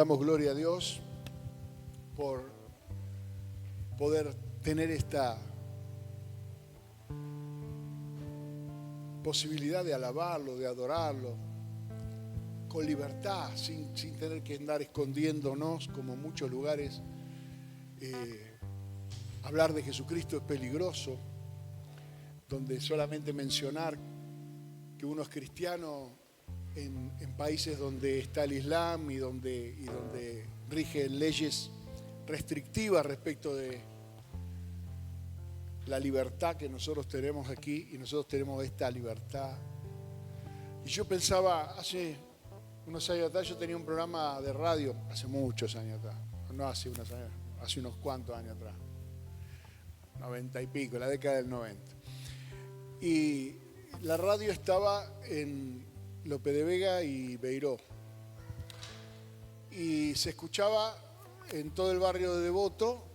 Damos gloria a Dios por poder tener esta posibilidad de alabarlo, de adorarlo, con libertad, sin tener que andar escondiéndonos como en muchos lugares. Hablar de Jesucristo es peligroso, donde solamente mencionar que uno es cristiano en países donde está el Islam y donde rigen leyes restrictivas respecto de la libertad que nosotros tenemos aquí, y nosotros tenemos esta libertad. Y yo pensaba, hace unos años atrás, yo tenía un programa de radio, hace muchos años atrás, no hace unos años, hace unos cuantos años atrás, 90 y pico, la década del 90. Y la radio estaba en Lope de Vega y Beiró. Y se escuchaba en todo el barrio de Devoto,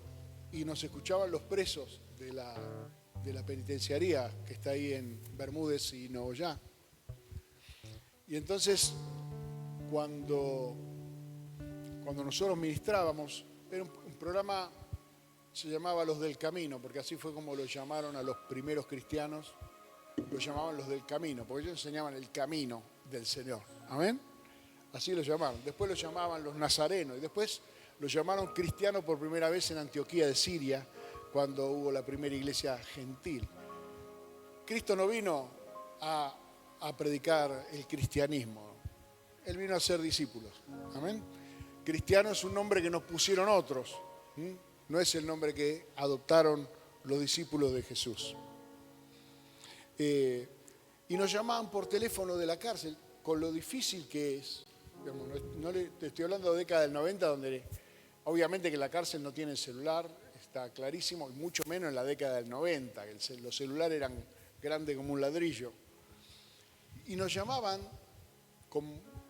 y nos escuchaban los presos de la penitenciaría que está ahí en Bermúdez y Nogoyá. Y entonces, cuando nosotros ministrábamos, era un programa, se llamaba Los del Camino, porque así fue como lo llamaron a los primeros cristianos, lo llamaban los del camino, porque ellos enseñaban el camino del Señor. ¿Amén? Así lo llamaron. Después lo llamaban los nazarenos, y después lo llamaron cristianos por primera vez en Antioquía de Siria, cuando hubo la primera iglesia gentil. Cristo no vino a predicar el cristianismo, Él vino a ser discípulos. Amén. Cristiano es un nombre que nos pusieron otros, no es el nombre que adoptaron los discípulos de Jesús. Y nos llamaban por teléfono de la cárcel, con lo difícil que es. Te estoy hablando de la década del 90, donde obviamente que la cárcel no tiene celular, está clarísimo, y mucho menos en la década del 90, que los celulares eran grandes como un ladrillo. Y nos llamaban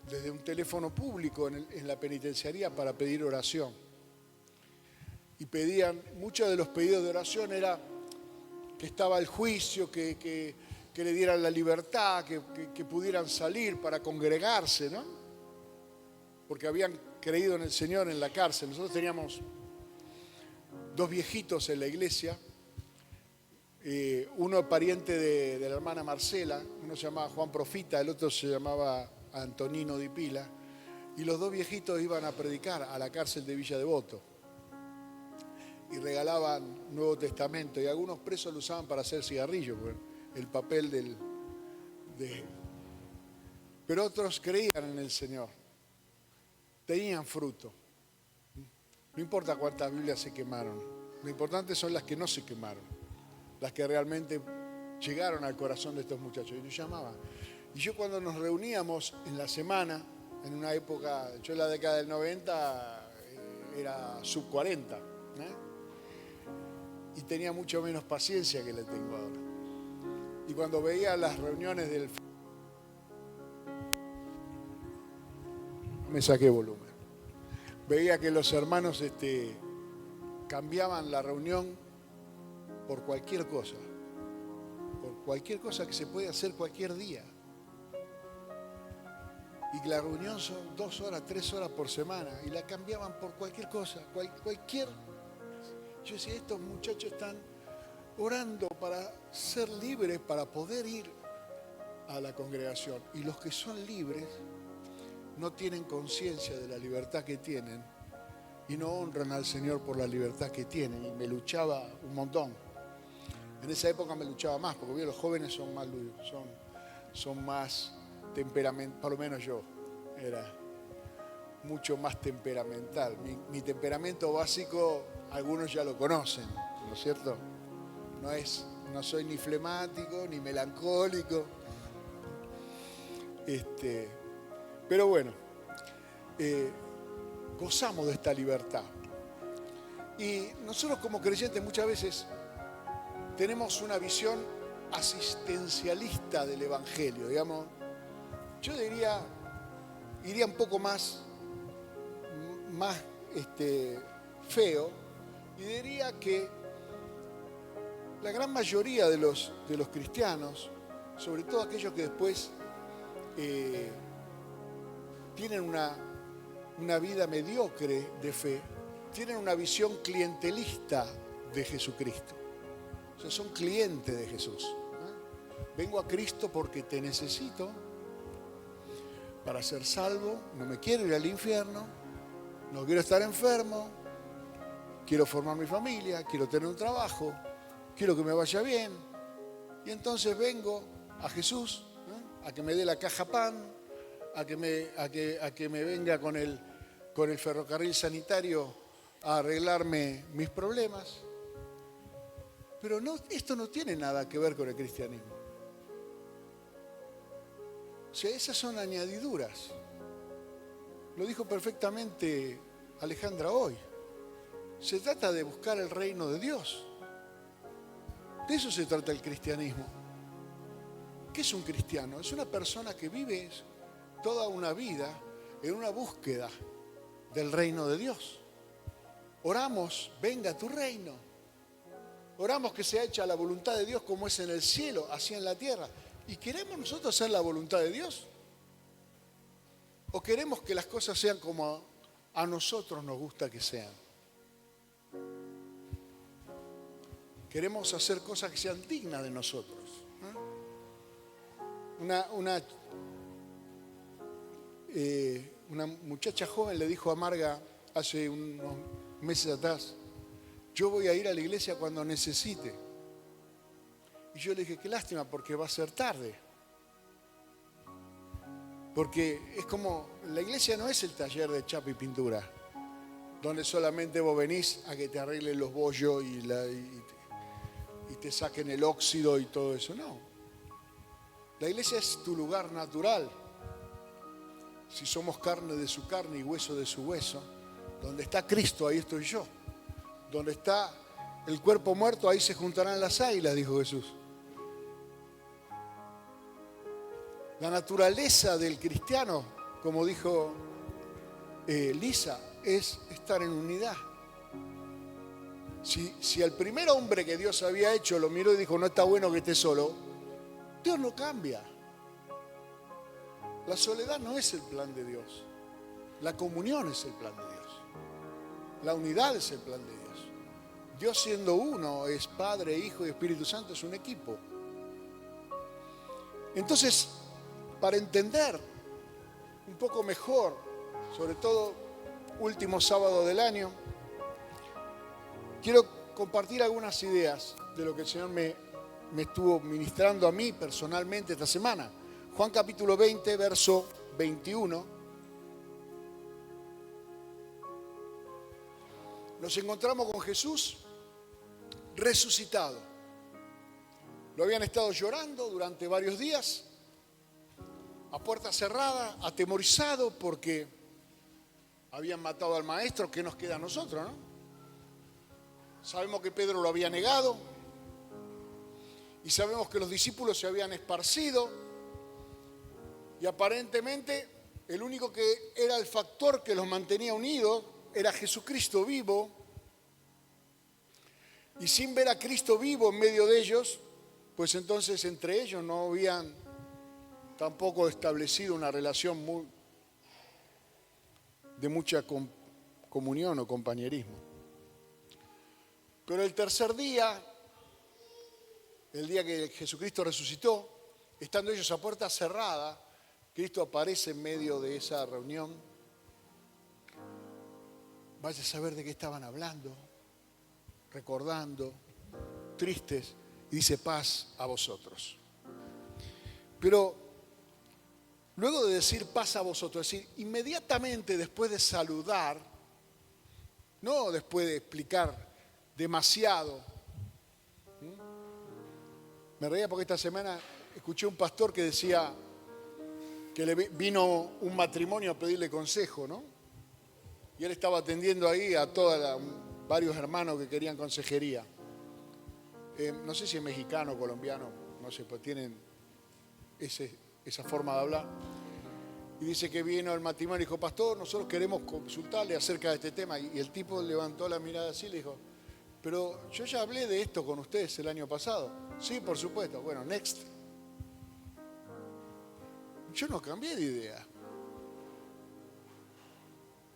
desde un teléfono público en la penitenciaría para pedir oración. Y muchos de los pedidos de oración era que estaba el juicio, que le dieran la libertad, que pudieran salir para congregarse, ¿no? Porque habían creído en el Señor en la cárcel. Nosotros teníamos dos viejitos en la iglesia, uno pariente de la hermana Marcela, uno se llamaba Juan Profita, el otro se llamaba Antonino Di Pila, y los dos viejitos iban a predicar a la cárcel de Villa Devoto y regalaban Nuevo Testamento, y algunos presos lo usaban para hacer cigarrillos, el papel pero otros creían en el Señor, tenían fruto. No importa cuántas Biblias se quemaron, lo importante son las que no se quemaron, las que realmente llegaron al corazón de estos muchachos. Y nos llamaban. Y yo, cuando nos reuníamos en la semana, en una época, yo en la década del 90 era sub 40, y tenía mucho menos paciencia que le tengo ahora. Y cuando veía las reuniones me saqué volumen. Veía que los hermanos cambiaban la reunión por cualquier cosa que se puede hacer cualquier día. Y la reunión son 2 horas, 3 horas por semana, y la cambiaban por cualquier cosa, cualquier. Yo decía, estos muchachos están orando para ser libres, para poder ir a la congregación. Y los que son libres no tienen conciencia de la libertad que tienen y no honran al Señor por la libertad que tienen. Y me luchaba un montón. En esa época me luchaba más, porque los jóvenes son más temperamental, por lo menos yo era mucho más temperamental. Mi temperamento básico, algunos ya lo conocen, ¿no es cierto? No soy ni flemático, ni melancólico. Pero bueno, gozamos de esta libertad. Y nosotros como creyentes muchas veces tenemos una visión asistencialista del Evangelio, digamos. Yo iría un poco más feo, y diría que la gran mayoría de los cristianos, sobre todo aquellos que después tienen una vida mediocre de fe, tienen una visión clientelista de Jesucristo. O sea, son clientes de Jesús. Vengo a Cristo porque te necesito para ser salvo, no me quiero ir al infierno, no quiero estar enfermo, quiero formar mi familia, quiero tener un trabajo, quiero que me vaya bien. Y entonces vengo a Jesús, a que me dé la caja pan, a que me venga con el ferrocarril sanitario a arreglarme mis problemas. Pero esto no tiene nada que ver con el cristianismo. O sea, esas son añadiduras. Lo dijo perfectamente Alejandra hoy. Se trata de buscar el reino de Dios. De eso se trata el cristianismo. ¿Qué es un cristiano? Es una persona que vive toda una vida en una búsqueda del reino de Dios. Oramos, venga tu reino. Oramos que sea hecha la voluntad de Dios como es en el cielo, así en la tierra. ¿Y queremos nosotros hacer la voluntad de Dios? ¿O queremos que las cosas sean como a nosotros nos gusta que sean? Queremos hacer cosas que sean dignas de nosotros. Una muchacha joven le dijo a Marga hace unos meses atrás: yo voy a ir a la iglesia cuando necesite. Y yo le dije, qué lástima, porque va a ser tarde. Porque es como, la iglesia no es el taller de chapa y pintura, donde solamente vos venís a que te arreglen los bollos y te saquen el óxido y todo eso. No. La iglesia es tu lugar natural. Si somos carne de su carne y hueso de su hueso, donde está Cristo, ahí estoy yo. Donde está el cuerpo muerto, ahí se juntarán las águilas, dijo Jesús. La naturaleza del cristiano, como dijo Lisa, es estar en unidad. Si al primer hombre que Dios había hecho lo miró y dijo, no está bueno que esté solo, Dios no cambia. La soledad no es el plan de Dios. La comunión es el plan de Dios. La unidad es el plan de Dios. Dios siendo uno, es Padre, Hijo y Espíritu Santo, es un equipo. Entonces, para entender un poco mejor, sobre todo último sábado del año, quiero compartir algunas ideas de lo que el Señor me estuvo ministrando a mí personalmente esta semana. Juan capítulo 20, verso 21. Nos encontramos con Jesús resucitado. Lo habían estado llorando durante varios días, a puerta cerrada, atemorizado porque habían matado al maestro. ¿Qué nos queda a nosotros, no? Sabemos que Pedro lo había negado y sabemos que los discípulos se habían esparcido y aparentemente el único que era el factor que los mantenía unidos era Jesucristo vivo. Y sin ver a Cristo vivo en medio de ellos, pues entonces entre ellos no habían tampoco establecido una relación de mucha comunión o compañerismo. Pero el tercer día, el día que Jesucristo resucitó, estando ellos a puerta cerrada, Cristo aparece en medio de esa reunión. Vaya a saber de qué estaban hablando, recordando, tristes, y dice paz a vosotros. Pero luego de decir paz a vosotros, es decir, inmediatamente después de saludar, no después de explicar demasiado. Me reía porque esta semana escuché un pastor que decía que le vino un matrimonio a pedirle consejo, ¿no? Y él estaba atendiendo ahí a varios hermanos que querían consejería. No sé si es mexicano o colombiano, no sé, pues tienen esa forma de hablar. Y dice que vino el matrimonio y dijo, pastor, nosotros queremos consultarle acerca de este tema. Y el tipo levantó la mirada así y le dijo, pero yo ya hablé de esto con ustedes el año pasado. Sí, por supuesto. Bueno, next. Yo no cambié de idea.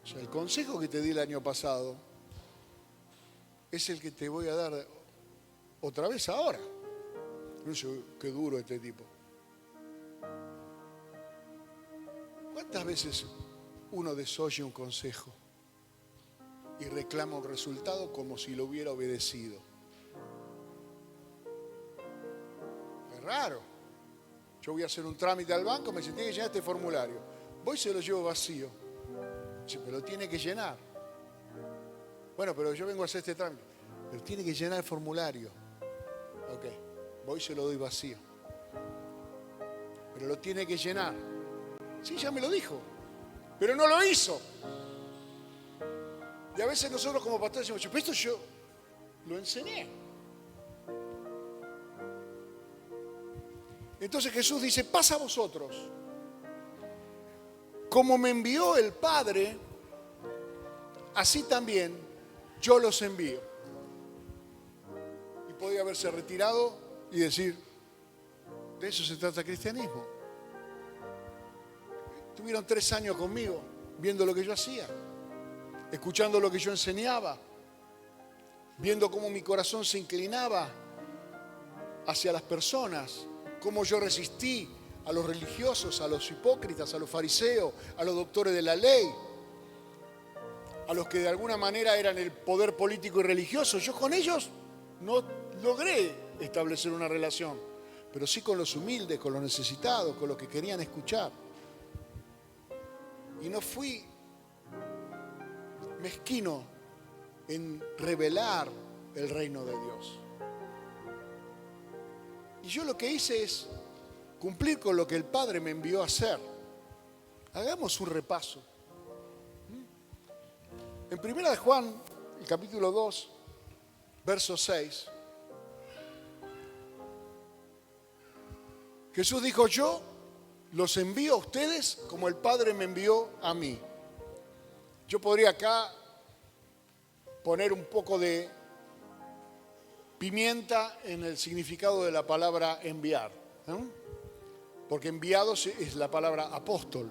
sea, el consejo que te di el año pasado es el que te voy a dar otra vez ahora. No sé, qué duro este tipo. ¿Cuántas veces uno desoye un consejo y reclama un resultado como si lo hubiera obedecido? Es raro. Yo voy a hacer un trámite al banco, me dice, tiene que llenar este formulario. Voy y se lo llevo vacío. Dice, pero lo tiene que llenar. Bueno, pero yo vengo a hacer este trámite. Pero tiene que llenar el formulario. Ok, voy y se lo doy vacío. Pero lo tiene que llenar. Sí, ya me lo dijo. Pero no lo hizo. Y a veces nosotros como pastores decimos, pero esto yo lo enseñé. Entonces Jesús dice, pasa a vosotros. Como me envió el Padre, así también yo los envío. Y podía haberse retirado y decir, de eso se trata el cristianismo. Tuvieron 3 años conmigo, viendo lo que yo hacía, escuchando lo que yo enseñaba, viendo cómo mi corazón se inclinaba hacia las personas, cómo yo resistí a los religiosos, a los hipócritas, a los fariseos, a los doctores de la ley, a los que de alguna manera eran el poder político y religioso. Yo con ellos no logré establecer una relación, pero sí con los humildes, con los necesitados, con los que querían escuchar. Y no fui mezquino en revelar el reino de Dios. Y yo lo que hice es cumplir con lo que el Padre me envió a hacer. Hagamos un repaso. En 1 de Juan, el capítulo 2, verso 6, Jesús dijo, yo los envío a ustedes como el Padre me envió a mí. Yo podría acá poner un poco de pimienta en el significado de la palabra enviar, ¿no? Porque enviados es la palabra apóstol.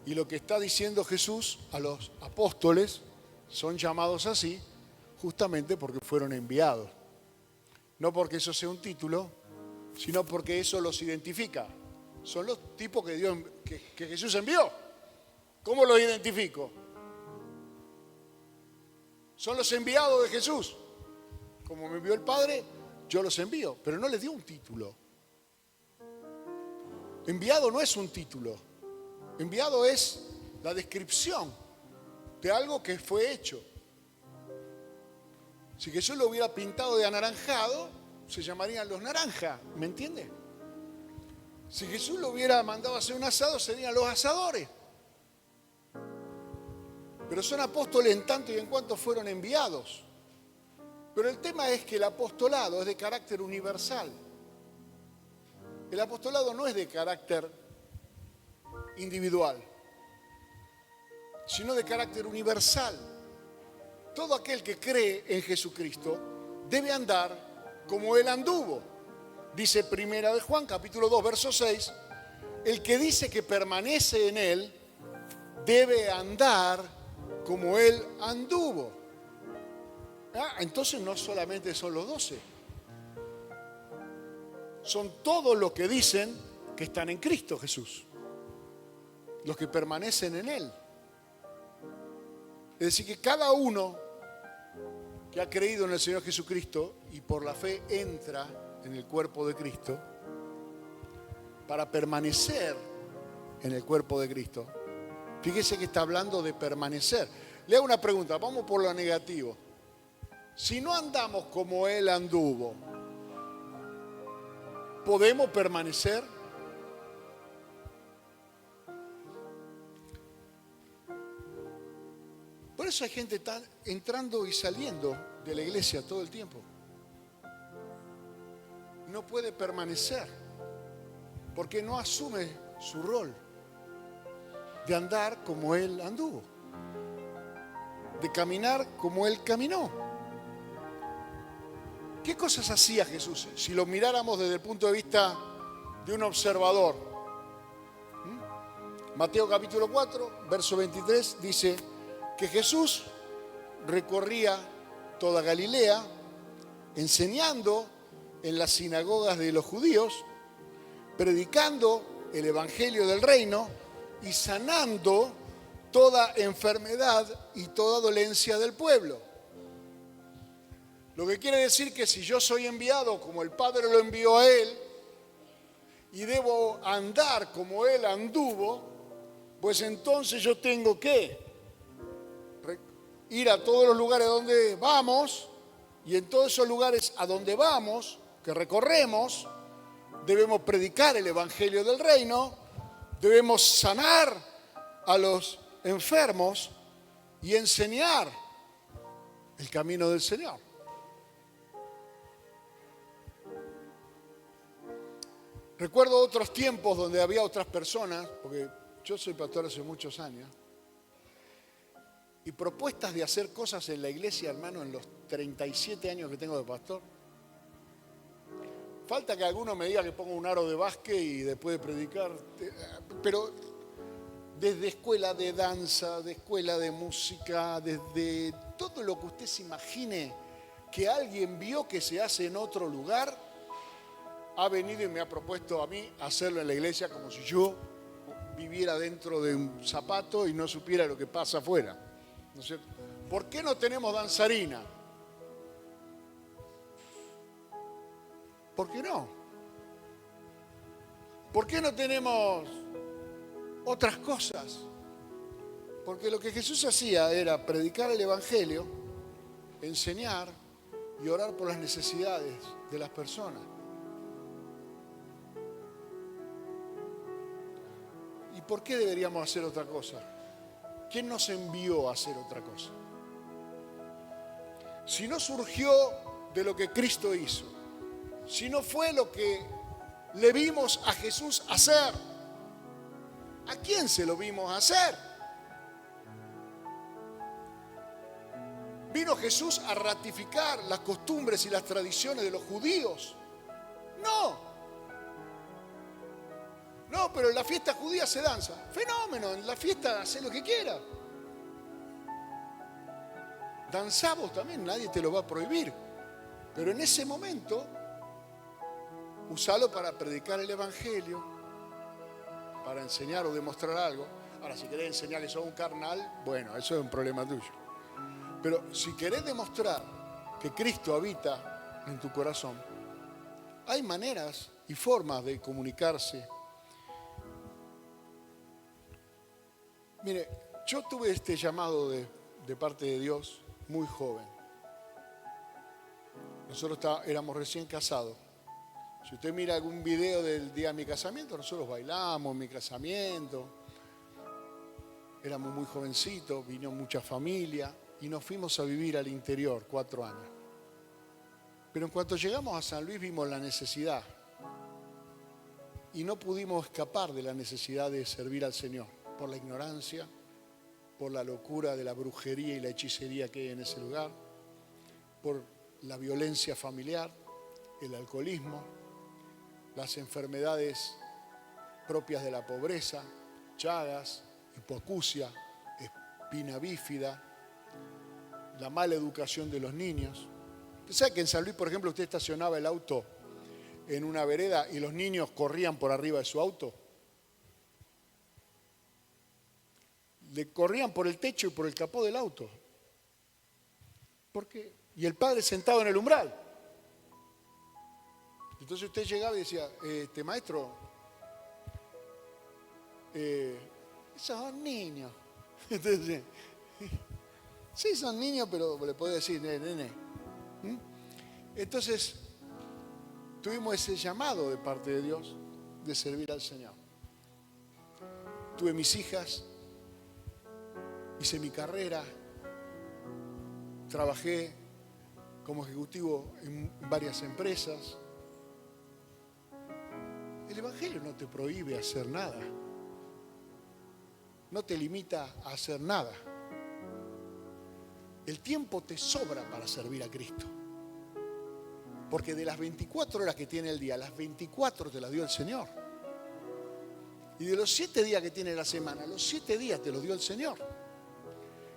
Y lo que está diciendo Jesús a los apóstoles son llamados así justamente porque fueron enviados. No porque eso sea un título, sino porque eso los identifica. Son los tipos que Jesús envió. ¿Cómo los identifico? Son los enviados de Jesús. Como me envió el Padre, yo los envío. Pero no les dio un título. Enviado no es un título. Enviado es la descripción de algo que fue hecho. Si Jesús lo hubiera pintado de anaranjado, se llamarían los naranjas, ¿me entiende? Si Jesús lo hubiera mandado a hacer un asado, serían los asadores. Pero son apóstoles en tanto y en cuanto fueron enviados. Pero el tema es que el apostolado es de carácter universal. El apostolado no es de carácter individual, sino de carácter universal. Todo aquel que cree en Jesucristo debe andar como Él anduvo. Dice 1 de Juan, capítulo 2, verso 6, el que dice que permanece en Él debe andar como Él anduvo. Entonces no solamente son los 12, son todos los que dicen que están en Cristo Jesús, los que permanecen en Él. Es decir, que cada uno que ha creído en el Señor Jesucristo y por la fe entra en el cuerpo de Cristo, para permanecer en el cuerpo de Cristo. Fíjese que está hablando de permanecer. Le hago una pregunta, vamos por lo negativo. Si no andamos como Él anduvo, ¿podemos permanecer? Por eso hay gente tan entrando y saliendo de la iglesia todo el tiempo. No puede permanecer porque no asume su rol de andar como Él anduvo, de caminar como Él caminó. ¿Qué cosas hacía Jesús? Si lo miráramos desde el punto de vista de un observador, Mateo capítulo 4, verso 23, dice que Jesús recorría toda Galilea, enseñando en las sinagogas de los judíos, predicando el evangelio del reino y sanando toda enfermedad y toda dolencia del pueblo. Lo que quiere decir que si yo soy enviado como el Padre lo envió a él y debo andar como él anduvo, pues entonces yo tengo que ir a todos los lugares donde vamos, y en todos esos lugares a donde vamos, que recorremos, debemos predicar el evangelio del reino, debemos sanar a los enfermos y enseñar el camino del Señor. Recuerdo otros tiempos donde había otras personas, porque yo soy pastor hace muchos años, y propuestas de hacer cosas en la iglesia, hermano, en los 37 años que tengo de pastor. Falta que alguno me diga que ponga un aro de básquet y después de predicar, pero desde escuela de danza, de escuela de música, desde todo lo que usted se imagine que alguien vio que se hace en otro lugar, ha venido y me ha propuesto a mí hacerlo en la iglesia como si yo viviera dentro de un zapato y no supiera lo que pasa afuera. ¿No es cierto? ¿Por qué no tenemos danzarina? ¿Por qué no? ¿Por qué no tenemos otras cosas? Porque lo que Jesús hacía era predicar el evangelio, enseñar y orar por las necesidades de las personas. ¿Y por qué deberíamos hacer otra cosa? ¿Quién nos envió a hacer otra cosa? Si no surgió de lo que Cristo hizo, si no fue lo que le vimos a Jesús hacer, ¿a quién se lo vimos hacer? ¿Vino Jesús a ratificar las costumbres y las tradiciones de los judíos? No, pero en la fiesta judía se danza. Fenómeno, en la fiesta hace lo que quiera. Danzamos también, nadie te lo va a prohibir. Pero en ese momento, usalo para predicar el evangelio, para enseñar o demostrar algo. Ahora, si querés enseñar que sos un carnal, bueno, eso es un problema tuyo. Pero si querés demostrar que Cristo habita en tu corazón, hay maneras y formas de comunicarse. Mire, yo tuve este llamado de parte de Dios muy joven. Nosotros éramos recién casados. Si usted mira algún video del día de mi casamiento, nosotros bailamos en mi casamiento. Éramos muy jovencitos, vino mucha familia y nos fuimos a vivir al interior 4 años. Pero en cuanto llegamos a San Luis vimos la necesidad y no pudimos escapar de la necesidad de servir al Señor por la ignorancia, por la locura de la brujería y la hechicería que hay en ese lugar, por la violencia familiar, el alcoholismo, las enfermedades propias de la pobreza, Chagas, hipoacusia, espina bífida, la mala educación de los niños. ¿Usted sabe que en San Luis, por ejemplo, usted estacionaba el auto en una vereda y los niños corrían por arriba de su auto? Le corrían por el techo y por el capó del auto. ¿Por qué? Y el padre sentado en el umbral. Entonces usted llegaba y decía, maestro, esos son niños. Entonces, sí, son niños, pero le puedo decir, nene. Entonces, tuvimos ese llamado de parte de Dios de servir al Señor. Tuve mis hijas, hice mi carrera, trabajé como ejecutivo en varias empresas. El Evangelio no te prohíbe hacer nada, no te limita a hacer nada. El tiempo te sobra para servir a Cristo. Porque de las 24 horas que tiene el día, las 24 te las dio el Señor. Y de los 7 días que tiene la semana, los 7 días te los dio el Señor.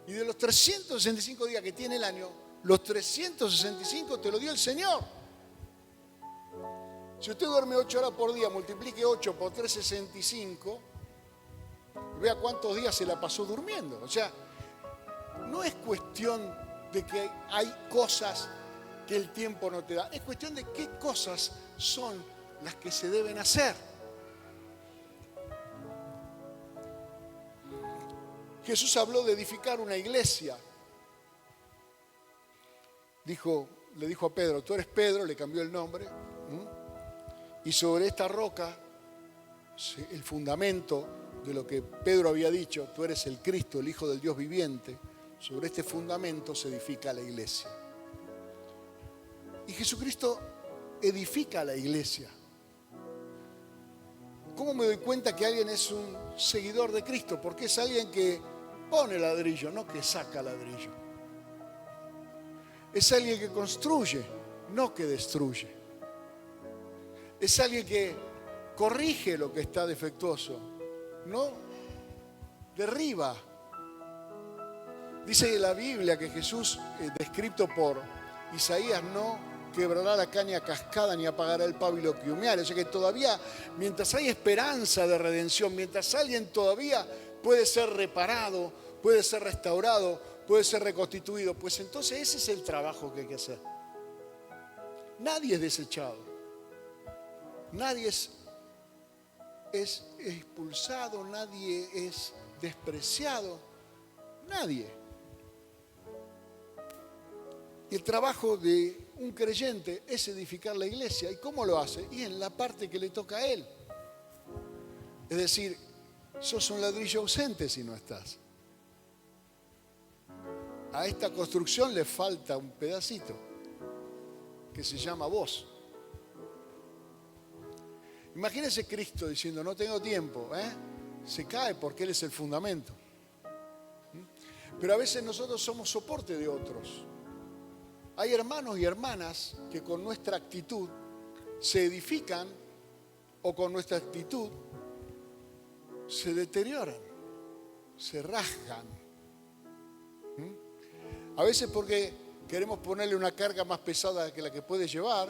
Y de los 365 días que tiene el año, los 365 te lo dio el Señor. Si usted duerme 8 horas por día, multiplique 8 por 365, vea cuántos días se la pasó durmiendo. O sea, no es cuestión de que hay cosas que el tiempo no te da. Es cuestión de qué cosas son las que se deben hacer. Jesús habló de edificar una iglesia. Le dijo a Pedro, tú eres Pedro, le cambió el nombre. Y sobre esta roca, el fundamento de lo que Pedro había dicho, tú eres el Cristo, el Hijo del Dios viviente, sobre este fundamento se edifica la iglesia. Y Jesucristo edifica la iglesia. ¿Cómo me doy cuenta que alguien es un seguidor de Cristo? Porque es alguien que pone ladrillo, no que saca ladrillo. Es alguien que construye, no que destruye. Es alguien que corrige lo que está defectuoso, no derriba. Dice la Biblia que Jesús, descrito por Isaías, no quebrará la caña cascada ni apagará el pábilo que humeare. O sea que todavía, mientras hay esperanza de redención, mientras alguien todavía puede ser reparado, puede ser restaurado, puede ser reconstituido, pues entonces ese es el trabajo que hay que hacer. Nadie es desechado, nadie es expulsado, nadie es despreciado, nadie. Y el trabajo de un creyente es edificar la iglesia. ¿Y cómo lo hace? Y en la parte que le toca a él. Es decir, sos un ladrillo ausente si no estás. A esta construcción le falta un pedacito que se llama vos. Imagínese Cristo diciendo, no tengo tiempo, se cae porque Él es el fundamento. Pero a veces nosotros somos soporte de otros. Hay hermanos y hermanas que con nuestra actitud se edifican o con nuestra actitud se deterioran, se rasgan. A veces porque queremos ponerle una carga más pesada que la que puede llevar,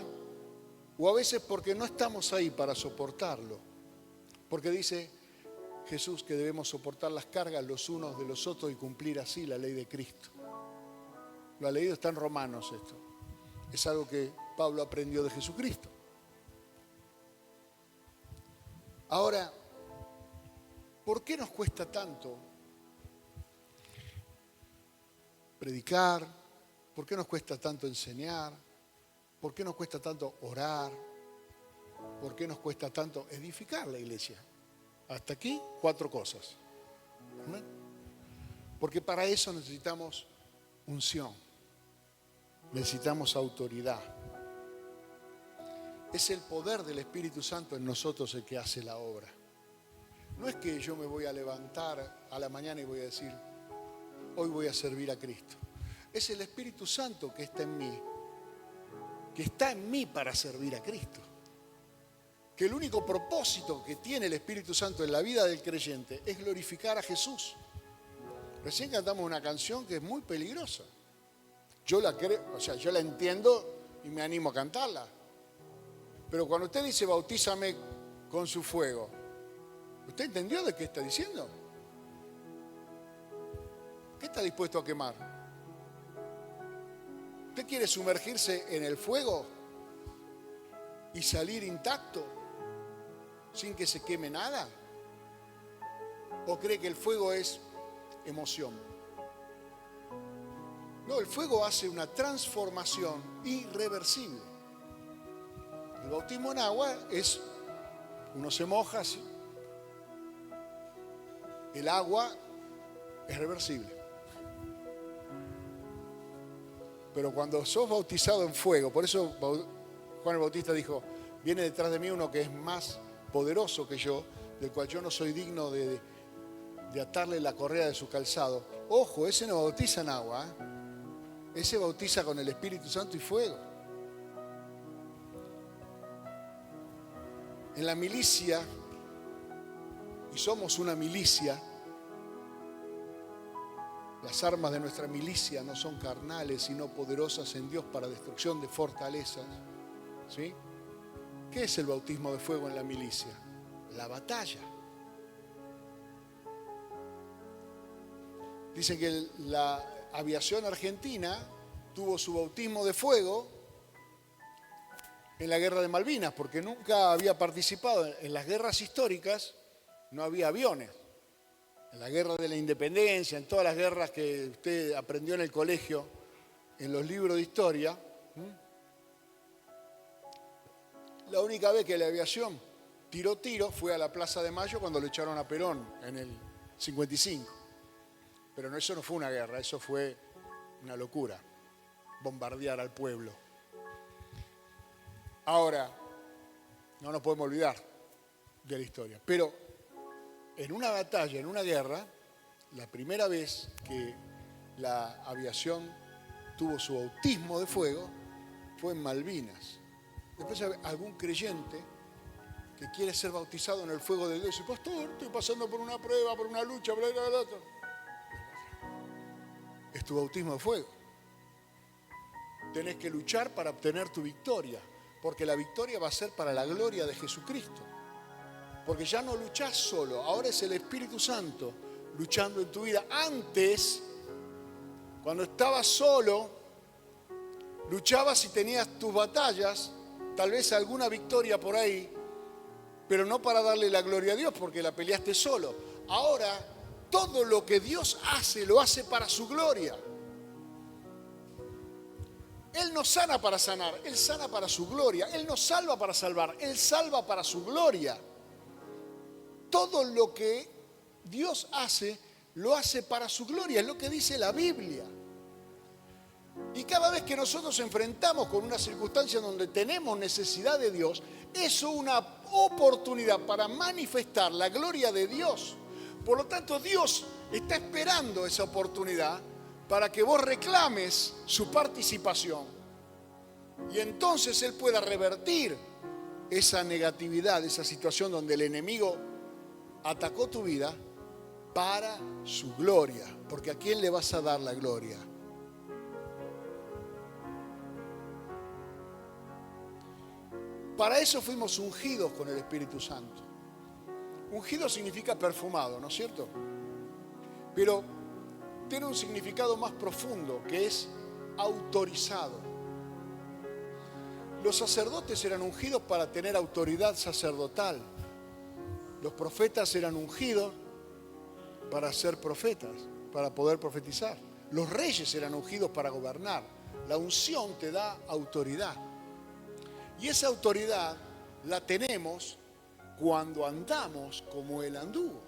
o a veces porque no estamos ahí para soportarlo. Porque dice Jesús que debemos soportar las cargas los unos de los otros y cumplir así la ley de Cristo. Lo ha leído, está en Romanos esto. Es algo que Pablo aprendió de Jesucristo. Ahora, ¿por qué nos cuesta tanto predicar? ¿Por qué nos cuesta tanto enseñar? ¿Por qué nos cuesta tanto orar? ¿Por qué nos cuesta tanto edificar la iglesia? Hasta aquí, 4 cosas. ¿Amén? Porque para eso necesitamos unción. Necesitamos autoridad. Es el poder del Espíritu Santo en nosotros el que hace la obra. No es que yo me voy a levantar a la mañana y voy a decir, hoy voy a servir a Cristo. Es el Espíritu Santo que está en mí para servir a Cristo. Que el único propósito que tiene el Espíritu Santo en la vida del creyente es glorificar a Jesús. Recién cantamos una canción que es muy peligrosa. Yo la creo, o sea, yo la entiendo y me animo a cantarla. Pero cuando usted dice bautízame con su fuego, ¿usted entendió de qué está diciendo? ¿Qué está dispuesto a quemar? ¿Usted quiere sumergirse en el fuego y salir intacto sin que se queme nada? ¿O cree que el fuego es emoción? No, el fuego hace una transformación irreversible. El bautismo en agua es, uno se moja, el agua es reversible. Pero cuando sos bautizado en fuego, por eso Juan el Bautista dijo, viene detrás de mí uno que es más poderoso que yo, del cual yo no soy digno de atarle la correa de su calzado. Ojo, ese no bautiza en agua, ese bautiza con el Espíritu Santo y fuego. En la milicia somos una milicia, las armas de nuestra milicia no son carnales, sino poderosas en Dios para destrucción de fortalezas. ¿Sí? ¿Qué es el bautismo de fuego en la milicia? La batalla. Dicen que la aviación argentina tuvo su bautismo de fuego en la guerra de Malvinas, porque nunca había participado en las guerras históricas, no había aviones. En la guerra de la independencia, en todas las guerras que usted aprendió en el colegio, en los libros de historia, la única vez que la aviación tiró tiro fue a la Plaza de Mayo cuando lo echaron a Perón en el 55. Pero eso no fue una guerra, eso fue una locura, bombardear al pueblo. Ahora, no nos podemos olvidar de la historia, pero en una batalla, en una guerra, la primera vez que la aviación tuvo su bautismo de fuego fue en Malvinas. Después algún creyente que quiere ser bautizado en el fuego de Dios dice, pastor, estoy pasando por una prueba, por una lucha, bla, bla, bla, bla. Es tu bautismo de fuego. Tenés que luchar para obtener tu victoria, porque la victoria va a ser para la gloria de Jesucristo. Porque ya no luchás solo, ahora es el Espíritu Santo luchando en tu vida. Antes, cuando estabas solo, luchabas y tenías tus batallas, tal vez alguna victoria por ahí, pero no para darle la gloria a Dios, porque la peleaste solo. Ahora, todo lo que Dios hace, lo hace para su gloria. Él no sana para sanar, Él sana para su gloria. Él no salva para salvar, Él salva para su gloria. Todo lo que Dios hace, lo hace para su gloria, es lo que dice la Biblia. Y cada vez que nosotros nos enfrentamos con una circunstancia donde tenemos necesidad de Dios, es una oportunidad para manifestar la gloria de Dios. Por lo tanto, Dios está esperando esa oportunidad para que vos reclames su participación. Y entonces Él pueda revertir esa negatividad, esa situación donde el enemigo atacó tu vida para su gloria. Porque ¿a quién le vas a dar la gloria? Para eso fuimos ungidos con el Espíritu Santo. Ungido significa perfumado, ¿no es cierto? Pero tiene un significado más profundo, que es autorizado. Los sacerdotes eran ungidos para tener autoridad sacerdotal. Los profetas eran ungidos para ser profetas, para poder profetizar. Los reyes eran ungidos para gobernar. La unción te da autoridad. Y esa autoridad la tenemos cuando andamos como Él anduvo.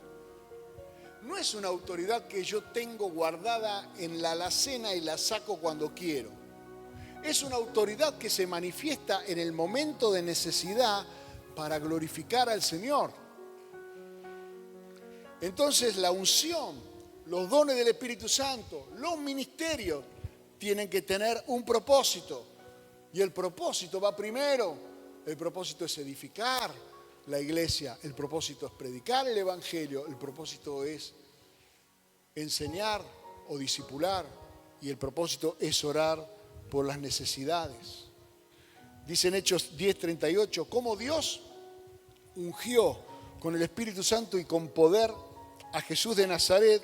No es una autoridad que yo tengo guardada en la alacena y la saco cuando quiero. Es una autoridad que se manifiesta en el momento de necesidad para glorificar al Señor. Entonces la unción, los dones del Espíritu Santo, los ministerios tienen que tener un propósito. Y el propósito va primero. El propósito es edificar la iglesia. El propósito es predicar el Evangelio. El propósito es enseñar o discipular. Y el propósito es orar por las necesidades. Dice en Hechos 10:38, cómo Dios ungió con el Espíritu Santo y con poder a Jesús de Nazaret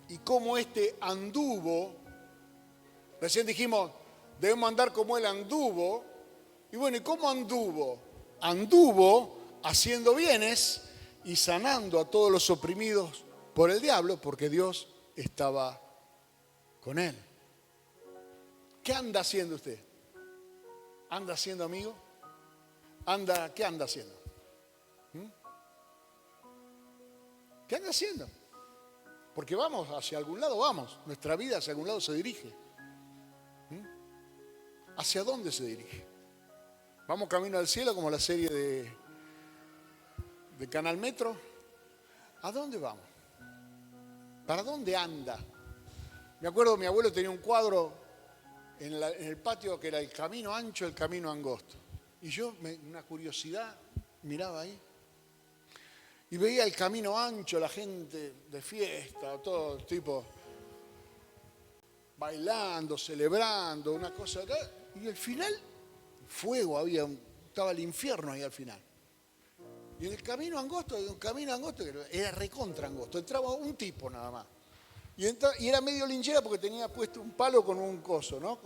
y cómo éste anduvo. Recién dijimos, debemos andar como Él anduvo. Y bueno, ¿y cómo anduvo? Anduvo haciendo bienes y sanando a todos los oprimidos por el diablo, porque Dios estaba con Él. ¿Qué anda haciendo usted? ¿Anda haciendo, amigo? ¿Qué anda haciendo? ¿Qué anda haciendo? Porque vamos hacia algún lado, vamos. Nuestra vida hacia algún lado se dirige. ¿Hacia dónde se dirige? ¿Vamos camino al cielo como la serie de Canal Metro? ¿A dónde vamos? ¿Para dónde anda? Me acuerdo, mi abuelo tenía un cuadro en el patio que era el camino ancho, el camino angosto. Y yo, una curiosidad, miraba ahí. Y veía el camino ancho, la gente de fiesta, todo tipo bailando, celebrando, una cosa. Y al final, fuego había, estaba el infierno ahí al final. Y en el camino angosto, que era recontra angosto, entraba un tipo nada más. Y era medio linchera porque tenía puesto un palo con un coso, ¿no?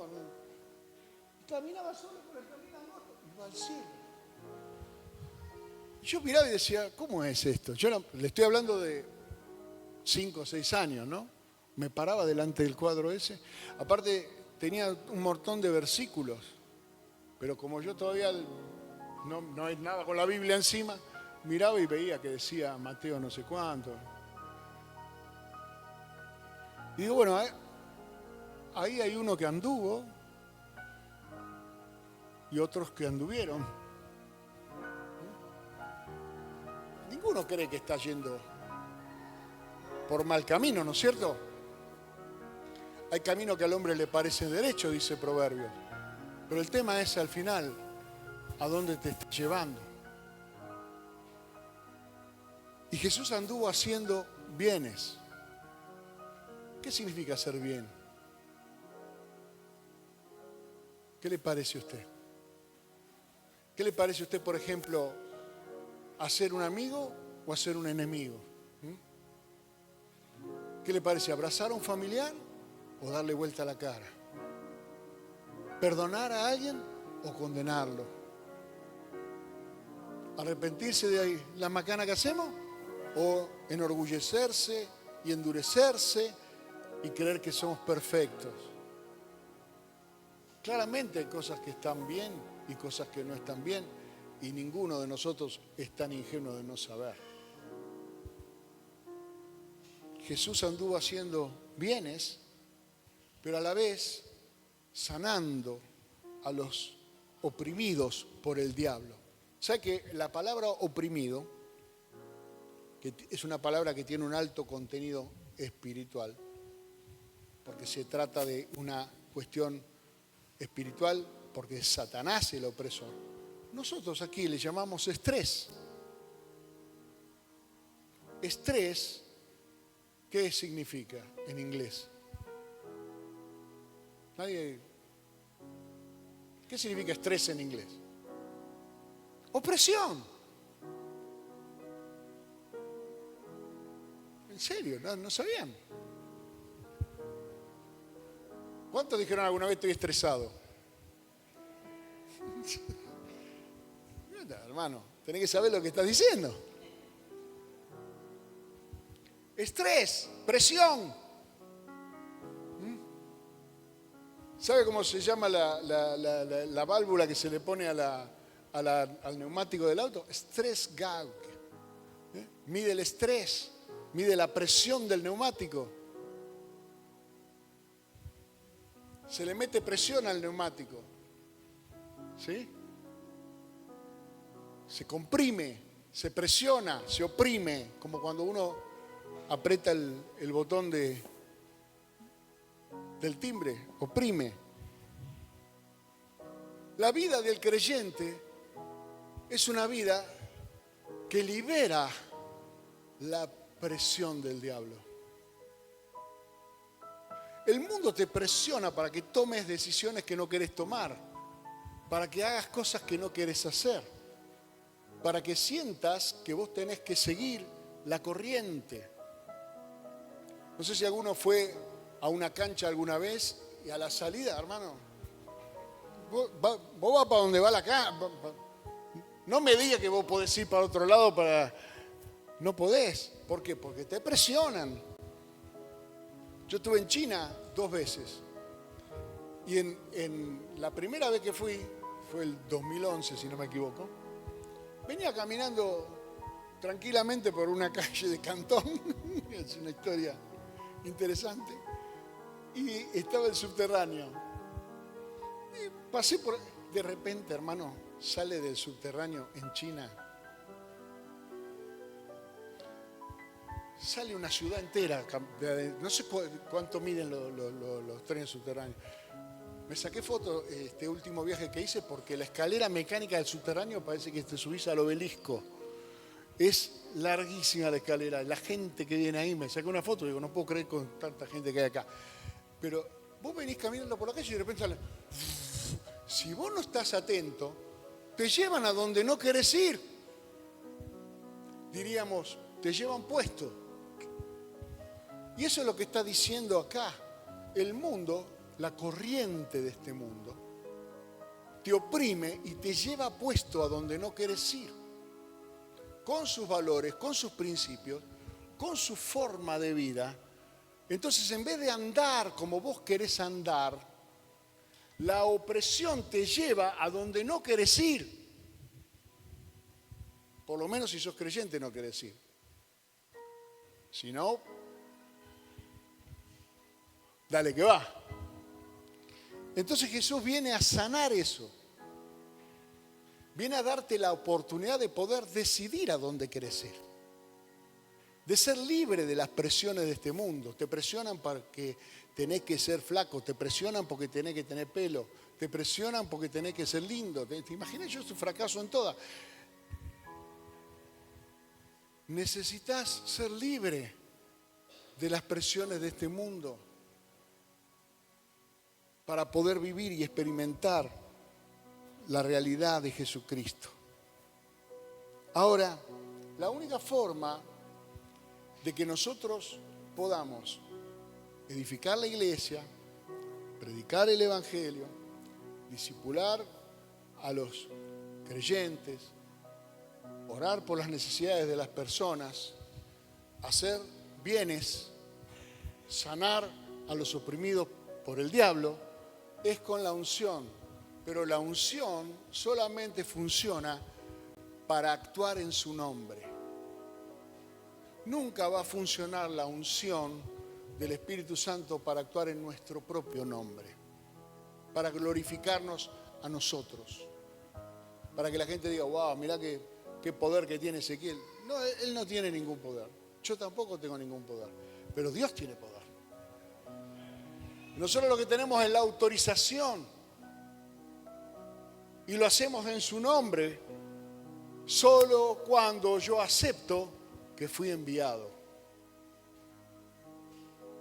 Y caminaba solo por el camino angosto, iba al cielo. Yo miraba y decía, ¿cómo es esto? Yo le estoy hablando de 5 o 6 años, ¿no? Me paraba delante del cuadro ese. Aparte, tenía un montón de versículos, pero como yo todavía no hay nada con la Biblia encima, miraba y veía que decía Mateo no sé cuánto. Y digo, bueno, ahí hay uno que anduvo y otros que anduvieron. Ninguno cree que está yendo por mal camino, ¿no es cierto? Hay camino que al hombre le parece derecho, dice Proverbios. Pero el tema es al final, ¿a dónde te está llevando? Y Jesús anduvo haciendo bienes. ¿Qué significa hacer bien? ¿Qué le parece a usted? ¿Qué le parece a usted, por ejemplo, hacer un amigo o hacer un enemigo? ¿Qué le parece, abrazar a un familiar o darle vuelta a la cara? ¿Perdonar a alguien o condenarlo? ¿Arrepentirse de la macana que hacemos o enorgullecerse y endurecerse y creer que somos perfectos? Claramente hay cosas que están bien y cosas que no están bien, y ninguno de nosotros es tan ingenuo de no saber. Jesús anduvo haciendo bienes, pero a la vez sanando a los oprimidos por el diablo. ¿Sabe que la palabra oprimido, que es una palabra que tiene un alto contenido espiritual, porque se trata de una cuestión espiritual, porque es Satanás el opresor? Nosotros aquí le llamamos estrés. Estrés, ¿qué significa en inglés? ¿Nadie? ¿Qué significa estrés en inglés? Opresión. ¿En serio? ¿No sabían? ¿Cuántos dijeron alguna vez estoy estresado? Hermano, tenés que saber lo que estás diciendo. Estrés, presión. ¿Sabe cómo se llama la válvula que se le pone al neumático del auto? Stress gauge. Mide el estrés, mide la presión del neumático. Se le mete presión al neumático. ¿Sí? Se comprime, se presiona, se oprime, como cuando uno aprieta el botón del timbre, oprime. La vida del creyente es una vida que libera la presión del diablo. El mundo te presiona para que tomes decisiones que no querés tomar, para que hagas cosas que no querés hacer, para que sientas que vos tenés que seguir la corriente. No sé si alguno fue a una cancha alguna vez y a la salida, hermano, vos vas para donde va la cancha. No me digas que vos podés ir para otro lado para... No podés. ¿Por qué? Porque te presionan. Yo estuve en China 2 veces. Y en la primera vez que fui, fue el 2011, si no me equivoco, venía caminando tranquilamente por una calle de Cantón. Es una historia interesante. Y estaba el subterráneo. Y pasé por... De repente, hermano, sale del subterráneo en China. Sale una ciudad entera. No sé cuánto miden los trenes subterráneos. Me saqué foto este último viaje que hice porque la escalera mecánica del subterráneo parece que te subís al obelisco. Es larguísima la escalera. La gente que viene ahí, me saca una foto y digo, no puedo creer con tanta gente que hay acá. Pero vos venís caminando por la calle y de repente sale. Si vos no estás atento, te llevan a donde no querés ir. Diríamos, te llevan puesto. Y eso es lo que está diciendo acá. El mundo, la corriente de este mundo, te oprime y te lleva puesto a donde no querés ir. Con sus valores, con sus principios, con su forma de vida. Entonces, en vez de andar como vos querés andar, la opresión te lleva a donde no querés ir. Por lo menos si sos creyente no querés ir. Si no, dale que va. Entonces Jesús viene a sanar eso. Viene a darte la oportunidad de poder decidir a dónde querés ir. De ser libre de las presiones de este mundo. Te presionan porque tenés que ser flaco, te presionan porque tenés que tener pelo, te presionan porque tenés que ser lindo. ¿Te imaginas? Yo soy fracaso en todas. Necesitas ser libre de las presiones de este mundo para poder vivir y experimentar la realidad de Jesucristo. Ahora, la única forma de que nosotros podamos edificar la iglesia, predicar el evangelio, discipular a los creyentes, orar por las necesidades de las personas, hacer bienes, sanar a los oprimidos por el diablo, es con la unción. Pero la unción solamente funciona para actuar en su nombre. Nunca va a funcionar la unción del Espíritu Santo para actuar en nuestro propio nombre, para glorificarnos a nosotros, para que la gente diga, wow, mirá qué poder que tiene Ezequiel. No, él no tiene ningún poder. Yo tampoco tengo ningún poder, pero Dios tiene poder. Nosotros lo que tenemos es la autorización y lo hacemos en su nombre solo cuando yo acepto que fui enviado.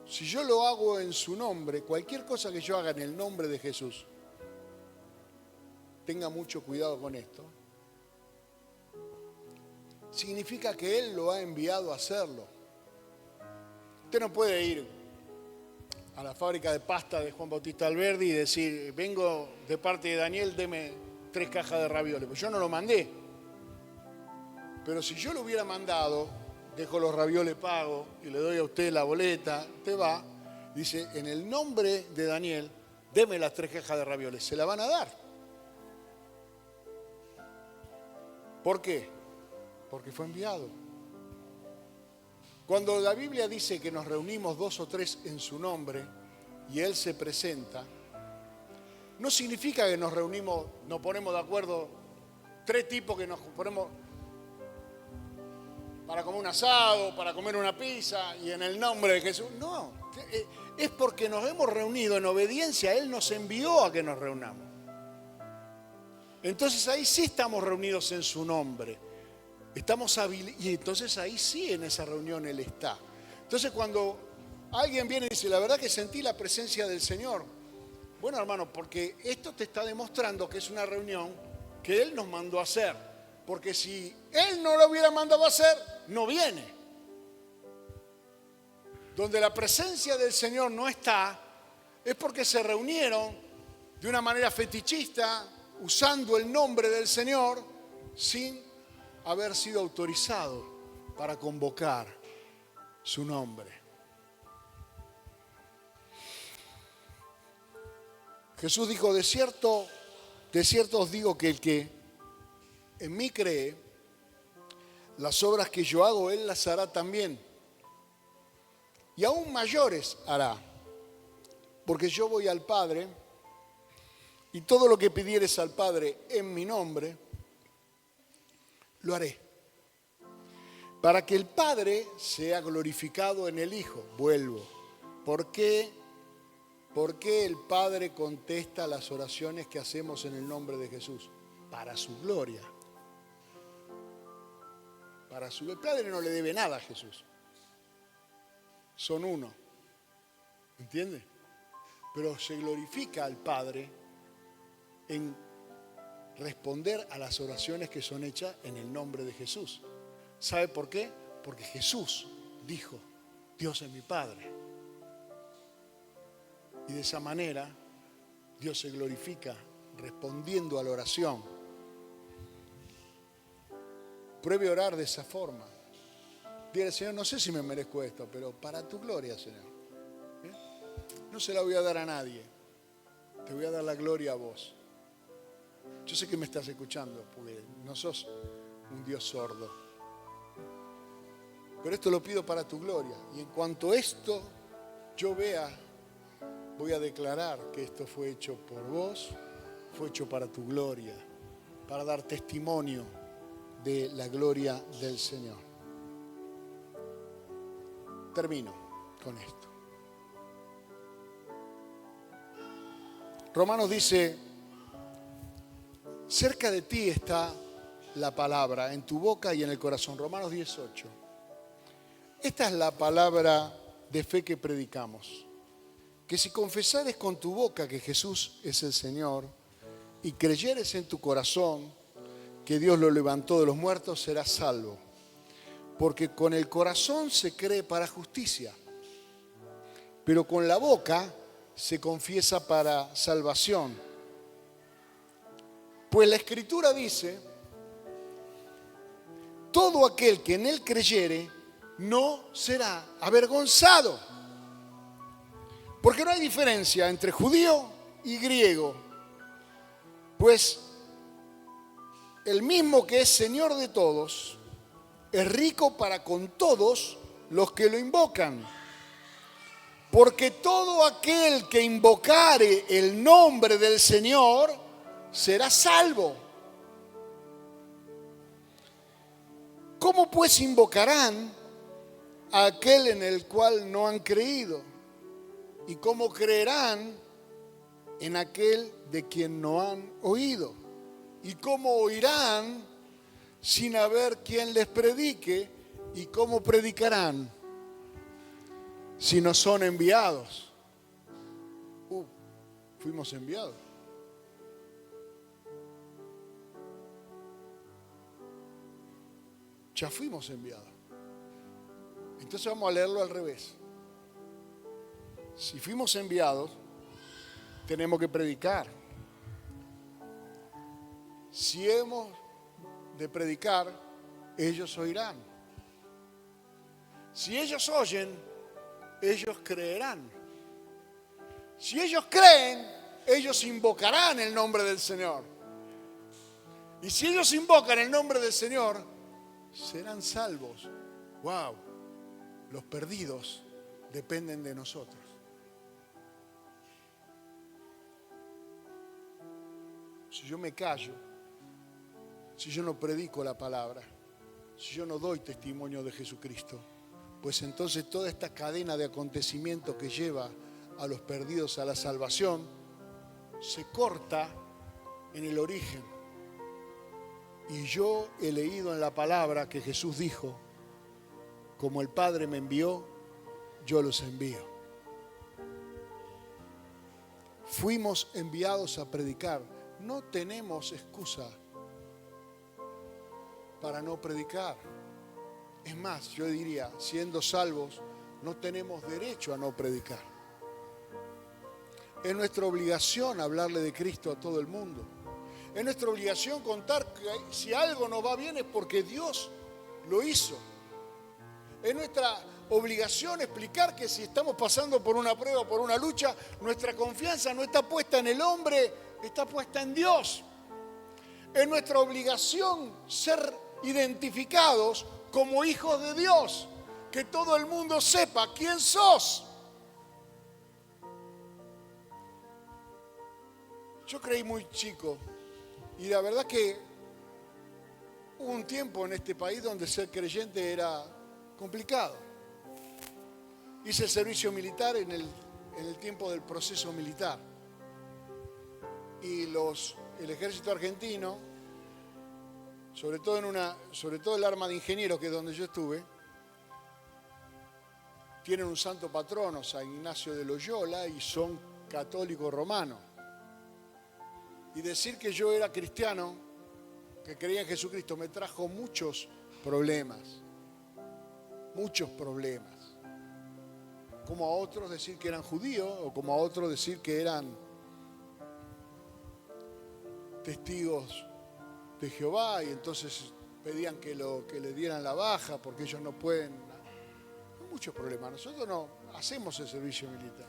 Si yo lo hago en su nombre, cualquier cosa que yo haga en el nombre de Jesús, tenga mucho cuidado con esto, significa que Él lo ha enviado a hacerlo. Usted no puede ir a la fábrica de pasta de Juan Bautista Alberdi y decir, vengo de parte de Daniel, deme 3 cajas de ravioles. Pues yo no lo mandé. Pero si yo lo hubiera mandado, dejo los ravioles pagos y le doy a usted la boleta, usted va, dice, en el nombre de Daniel, deme las 3 cajas de ravioles. Se la van a dar. ¿Por qué? Porque fue enviado. Cuando la Biblia dice que nos reunimos 2 o 3 en su nombre y Él se presenta, no significa que nos reunimos, nos ponemos de acuerdo 3 tipos que nos ponemos para comer un asado, para comer una pizza y en el nombre de Jesús. No, es porque nos hemos reunido en obediencia. Él nos envió a que nos reunamos. Entonces ahí sí estamos reunidos en su nombre. Y entonces ahí sí en esa reunión Él está. Entonces cuando alguien viene y dice, la verdad que sentí la presencia del Señor. Bueno, hermano, porque esto te está demostrando que es una reunión que Él nos mandó a hacer. Porque si Él no lo hubiera mandado a hacer, no viene. Donde la presencia del Señor no está, es porque se reunieron de una manera fetichista, usando el nombre del Señor, sin haber sido autorizado para convocar su nombre. Jesús dijo, de cierto os digo que el que en mí cree, las obras que yo hago, Él las hará también. Y aún mayores hará, porque yo voy al Padre, y todo lo que pidieres al Padre en mi nombre, lo haré. Para que el Padre sea glorificado en el Hijo. Vuelvo. ¿Por qué el Padre contesta las oraciones que hacemos en el nombre de Jesús? Para su gloria. El Padre no le debe nada a Jesús. Son uno. ¿Entiende? Pero se glorifica al Padre en responder a las oraciones que son hechas en el nombre de Jesús. ¿Sabe por qué? Porque Jesús dijo, Dios es mi Padre. Y de esa manera Dios se glorifica respondiendo a la oración. Pruebe a orar de esa forma. Dígale, Señor, no sé si me merezco esto, pero para tu gloria, Señor. No se la voy a dar a nadie. Te voy a dar la gloria a vos. Yo sé que me estás escuchando, porque no sos un Dios sordo. Pero esto lo pido para tu gloria. Y en cuanto esto yo vea, voy a declarar que esto fue hecho por vos, fue hecho para tu gloria, para dar testimonio de la gloria del Señor. Termino con esto. Romanos dice, cerca de ti está la palabra, en tu boca y en el corazón. Romanos 18. Esta es la palabra de fe que predicamos. Que si confesares con tu boca que Jesús es el Señor y creyeres en tu corazón que Dios lo levantó de los muertos, serás salvo. Porque con el corazón se cree para justicia, pero con la boca se confiesa para salvación. Pues la Escritura dice, todo aquel que en él creyere no será avergonzado. Porque no hay diferencia entre judío y griego, pues el mismo que es Señor de todos, es rico para con todos los que lo invocan. Porque todo aquel que invocare el nombre del Señor será salvo. ¿Cómo pues invocarán a aquel en el cual no han creído? ¿Y cómo creerán en aquel de quien no han oído? ¿Y cómo oirán sin haber quien les predique? ¿Y cómo predicarán si no son enviados? Fuimos enviados. Ya fuimos enviados. Entonces vamos a leerlo al revés. Si fuimos enviados, tenemos que predicar. Si hemos de predicar, ellos oirán. Si ellos oyen, ellos creerán. Si ellos creen, ellos invocarán el nombre del Señor. Y si ellos invocan el nombre del Señor, serán salvos. ¡Wow! Los perdidos dependen de nosotros. Si yo me callo, si yo no predico la palabra, si yo no doy testimonio de Jesucristo, pues entonces toda esta cadena de acontecimientos que lleva a los perdidos a la salvación se corta en el origen. Y yo he leído en la palabra que Jesús dijo, como el Padre me envió, yo los envío. Fuimos enviados a predicar. No tenemos excusa para no predicar. Es más, yo diría, siendo salvos, no tenemos derecho a no predicar. Es nuestra obligación hablarle de Cristo a todo el mundo. Es nuestra obligación contar que si algo nos va bien es porque Dios lo hizo. Es nuestra obligación explicar que si estamos pasando por una prueba, por una lucha, nuestra confianza no está puesta en el hombre, está puesta en Dios. Es nuestra obligación ser identificados como hijos de Dios, que todo el mundo sepa quién sos. Yo creí muy chico y la verdad que hubo un tiempo en este país donde ser creyente era complicado. Hice el servicio militar en el tiempo del proceso militar. Y el ejército argentino sobre todo el arma de ingenieros, que es donde yo estuve, tienen un santo patrono, San Ignacio de Loyola, y son católicos romanos. Y decir que yo era cristiano, que creía en Jesucristo, me trajo muchos problemas. Muchos problemas. Como a otros decir que eran judíos, o como a otros decir que eran testigos de Jehová, y entonces pedían que le dieran la baja porque ellos no pueden. Muchos problemas. Nosotros no hacemos el servicio militar.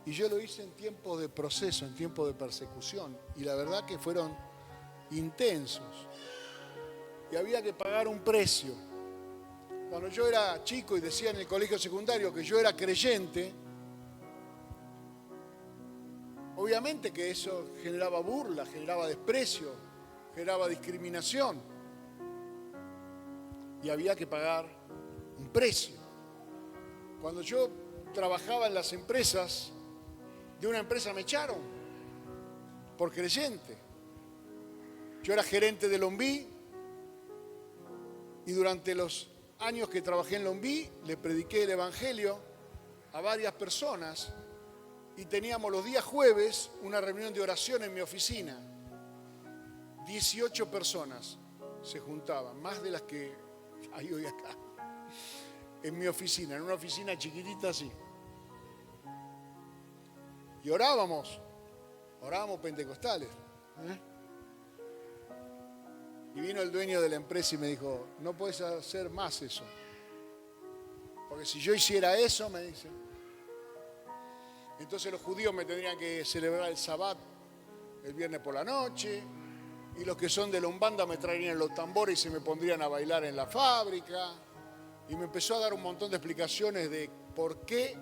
Y yo lo hice en tiempos de proceso, en tiempos de persecución. Y la verdad que fueron intensos. Y había que pagar un precio. Cuando yo era chico y decía en el colegio secundario que yo era creyente, obviamente que eso generaba burla, generaba desprecio, generaba discriminación. Y había que pagar un precio. Cuando yo trabajaba en las empresas, de una empresa me echaron por creyente. Yo era gerente de Lombí y durante los años que trabajé en Lombí le prediqué el evangelio a varias personas y teníamos los días jueves una reunión de oración en mi oficina. 18 personas se juntaban, más de las que hay hoy acá, en mi oficina, en una oficina chiquitita así. Y orábamos pentecostales. Y vino el dueño de la empresa y me dijo, no puedes hacer más eso. Porque si yo hiciera eso, me dice, entonces los judíos me tendrían que celebrar el Sabbat el viernes por la noche, y los que son de la Umbanda me traerían los tambores y se me pondrían a bailar en la fábrica. Y me empezó a dar un montón de explicaciones de por qué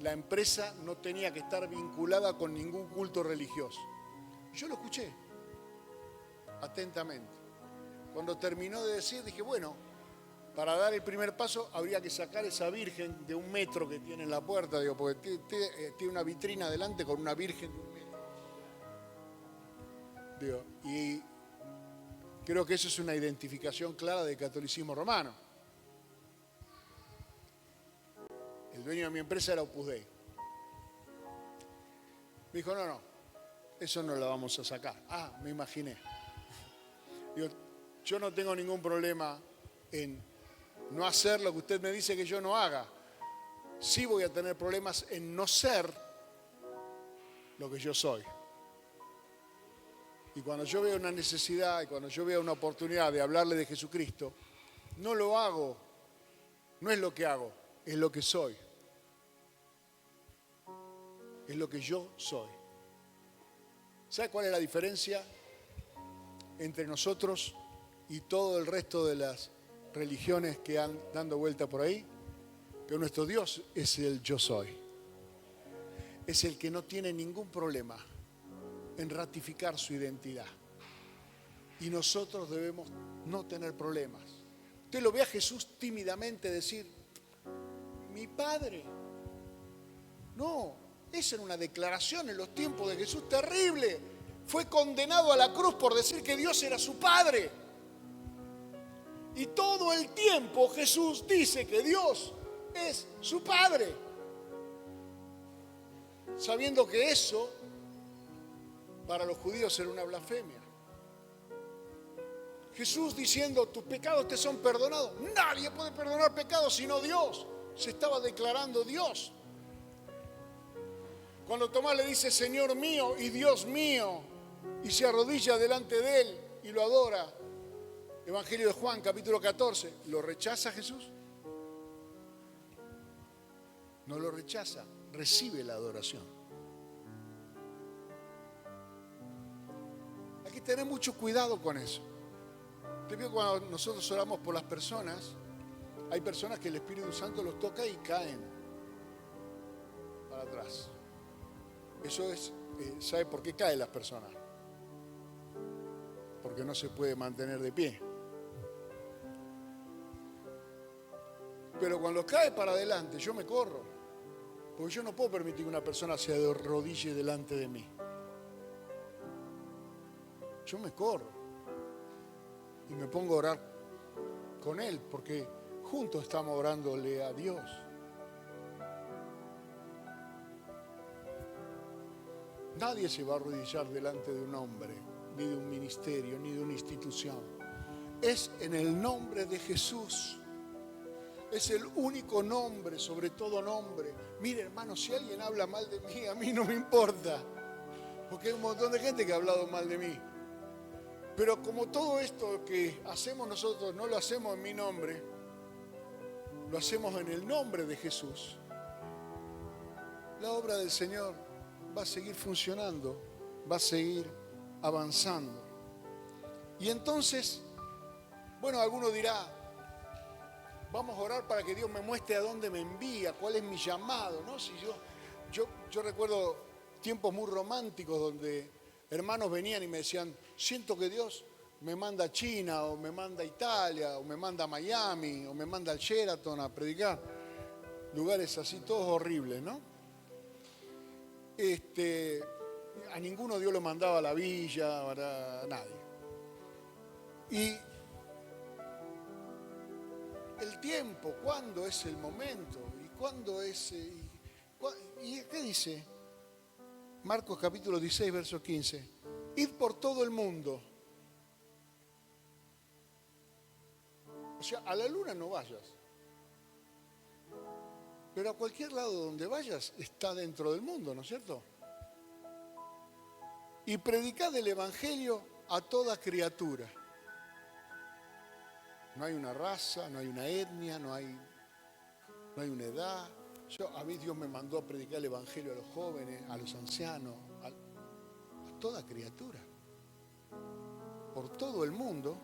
la empresa no tenía que estar vinculada con ningún culto religioso. Yo lo escuché atentamente. Cuando terminó de decir, dije, bueno, para dar el primer paso habría que sacar esa virgen de 1 metro que tiene en la puerta, digo, porque tiene una vitrina adelante con una virgen de 1 metro. Digo, y creo que eso es una identificación clara del catolicismo romano. El dueño de mi empresa era Opus Dei. Me dijo, no, eso no lo vamos a sacar. Ah, me imaginé. Digo, yo no tengo ningún problema en no hacer lo que usted me dice que yo no haga. Sí voy a tener problemas en no ser lo que yo soy. Y cuando yo veo una necesidad y cuando yo veo una oportunidad de hablarle de Jesucristo, no lo hago, no es lo que hago, es lo que soy. Es lo que yo soy. ¿Sabe cuál es la diferencia entre nosotros y todo el resto de las religiones que han dando vuelta por ahí? Que nuestro Dios es el yo soy. Es el que no tiene ningún problema en ratificar su identidad. Y nosotros debemos no tener problemas. Usted lo ve a Jesús tímidamente decir, mi Padre. No, esa era una declaración en los tiempos de Jesús terrible. Fue condenado a la cruz por decir que Dios era su Padre. Y todo el tiempo Jesús dice que Dios es su Padre. Sabiendo que eso para los judíos era una blasfemia. Jesús diciendo, tus pecados te son perdonados. Nadie puede perdonar pecados sino Dios. Se estaba declarando Dios. Cuando Tomás le dice, Señor mío y Dios mío, y se arrodilla delante de él y lo adora, Evangelio de Juan, capítulo 14, ¿lo rechaza Jesús? No lo rechaza, recibe la adoración. Hay que tener mucho cuidado con eso. Te veo cuando nosotros oramos por las personas, hay personas que el Espíritu Santo los toca y caen para atrás. Eso es, ¿sabe por qué caen las personas? Porque no se puede mantener de pie. Pero cuando cae para adelante, yo me corro. Porque yo no puedo permitir que una persona se arrodille delante de mí. Yo me corro. y me pongo a orar con él, porque juntos estamos orándole a Dios. Nadie se va a arrodillar delante de un hombre, ni de un ministerio, ni de una institución. Es en el nombre de Jesús. Es el único nombre, sobre todo nombre. Mire, hermano, si alguien habla mal de mí, a mí no me importa. Porque hay un montón de gente que ha hablado mal de mí. Pero como todo esto que hacemos nosotros no lo hacemos en mi nombre, lo hacemos en el nombre de Jesús, la obra del Señor va a seguir funcionando, va a seguir avanzando. Y entonces, bueno, alguno dirá, vamos a orar para que Dios me muestre a dónde me envía, cuál es mi llamado, ¿no? Si yo recuerdo tiempos muy románticos donde hermanos venían y me decían, siento que Dios me manda a China, o me manda a Italia, o me manda a Miami, o me manda al Sheraton a predicar. Lugares así, todos horribles, ¿no? A ninguno Dios lo mandaba a la villa, a nadie. Y el tiempo, ¿cuándo es el momento? ¿Y cuándo es? ¿Y qué dice? Marcos capítulo 16, verso 15. Id por todo el mundo. O sea, a la luna no vayas. Pero a cualquier lado donde vayas está dentro del mundo, ¿no es cierto? Y predicad el evangelio a toda criatura. No hay una raza, no hay una etnia, no hay una edad. A mí Dios me mandó a predicar el evangelio a los jóvenes, a los ancianos, a toda criatura. Por todo el mundo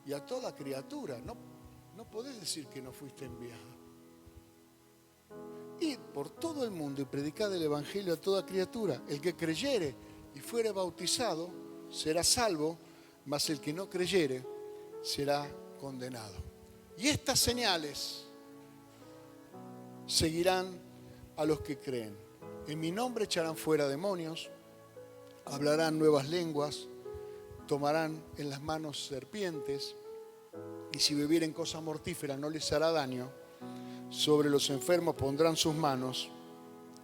y a toda criatura. No podés decir que no fuiste enviado. Id por todo el mundo y predicad el evangelio a toda criatura. El que creyere y fuere bautizado será salvo, mas el que no creyere será condenado. Y estas señales seguirán a los que creen. En mi nombre echarán fuera demonios, hablarán nuevas lenguas, tomarán en las manos serpientes, y si bebieren cosa mortífera no les hará daño. Sobre los enfermos pondrán sus manos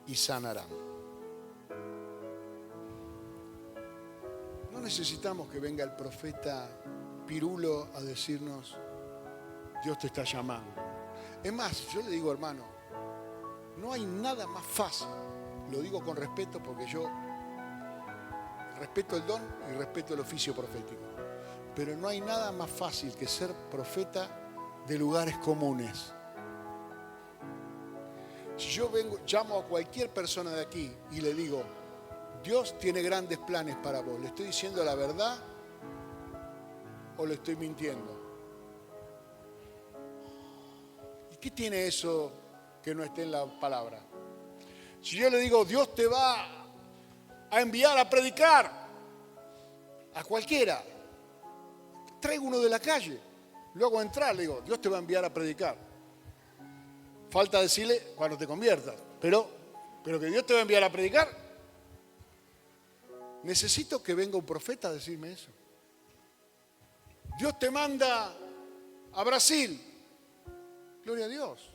y sanarán. No necesitamos que venga el profeta Pirulo a decirnos, Dios te está llamando. Es más, yo le digo, hermano, no hay nada más fácil, lo digo con respeto porque yo respeto el don y respeto el oficio profético, pero no hay nada más fácil que ser profeta de lugares comunes. Si yo llamo a cualquier persona de aquí y le digo, Dios tiene grandes planes para vos, ¿le estoy diciendo la verdad o le estoy mintiendo? ¿Y qué tiene eso que no esté en la palabra? Si yo le digo, Dios te va a enviar a predicar a cualquiera, traigo uno de la calle, lo hago entrar, le digo, Dios te va a enviar a predicar. Falta decirle cuando te conviertas, pero que Dios te va a enviar a predicar. Necesito que venga un profeta a decirme eso. Dios te manda a Brasil. Gloria a Dios.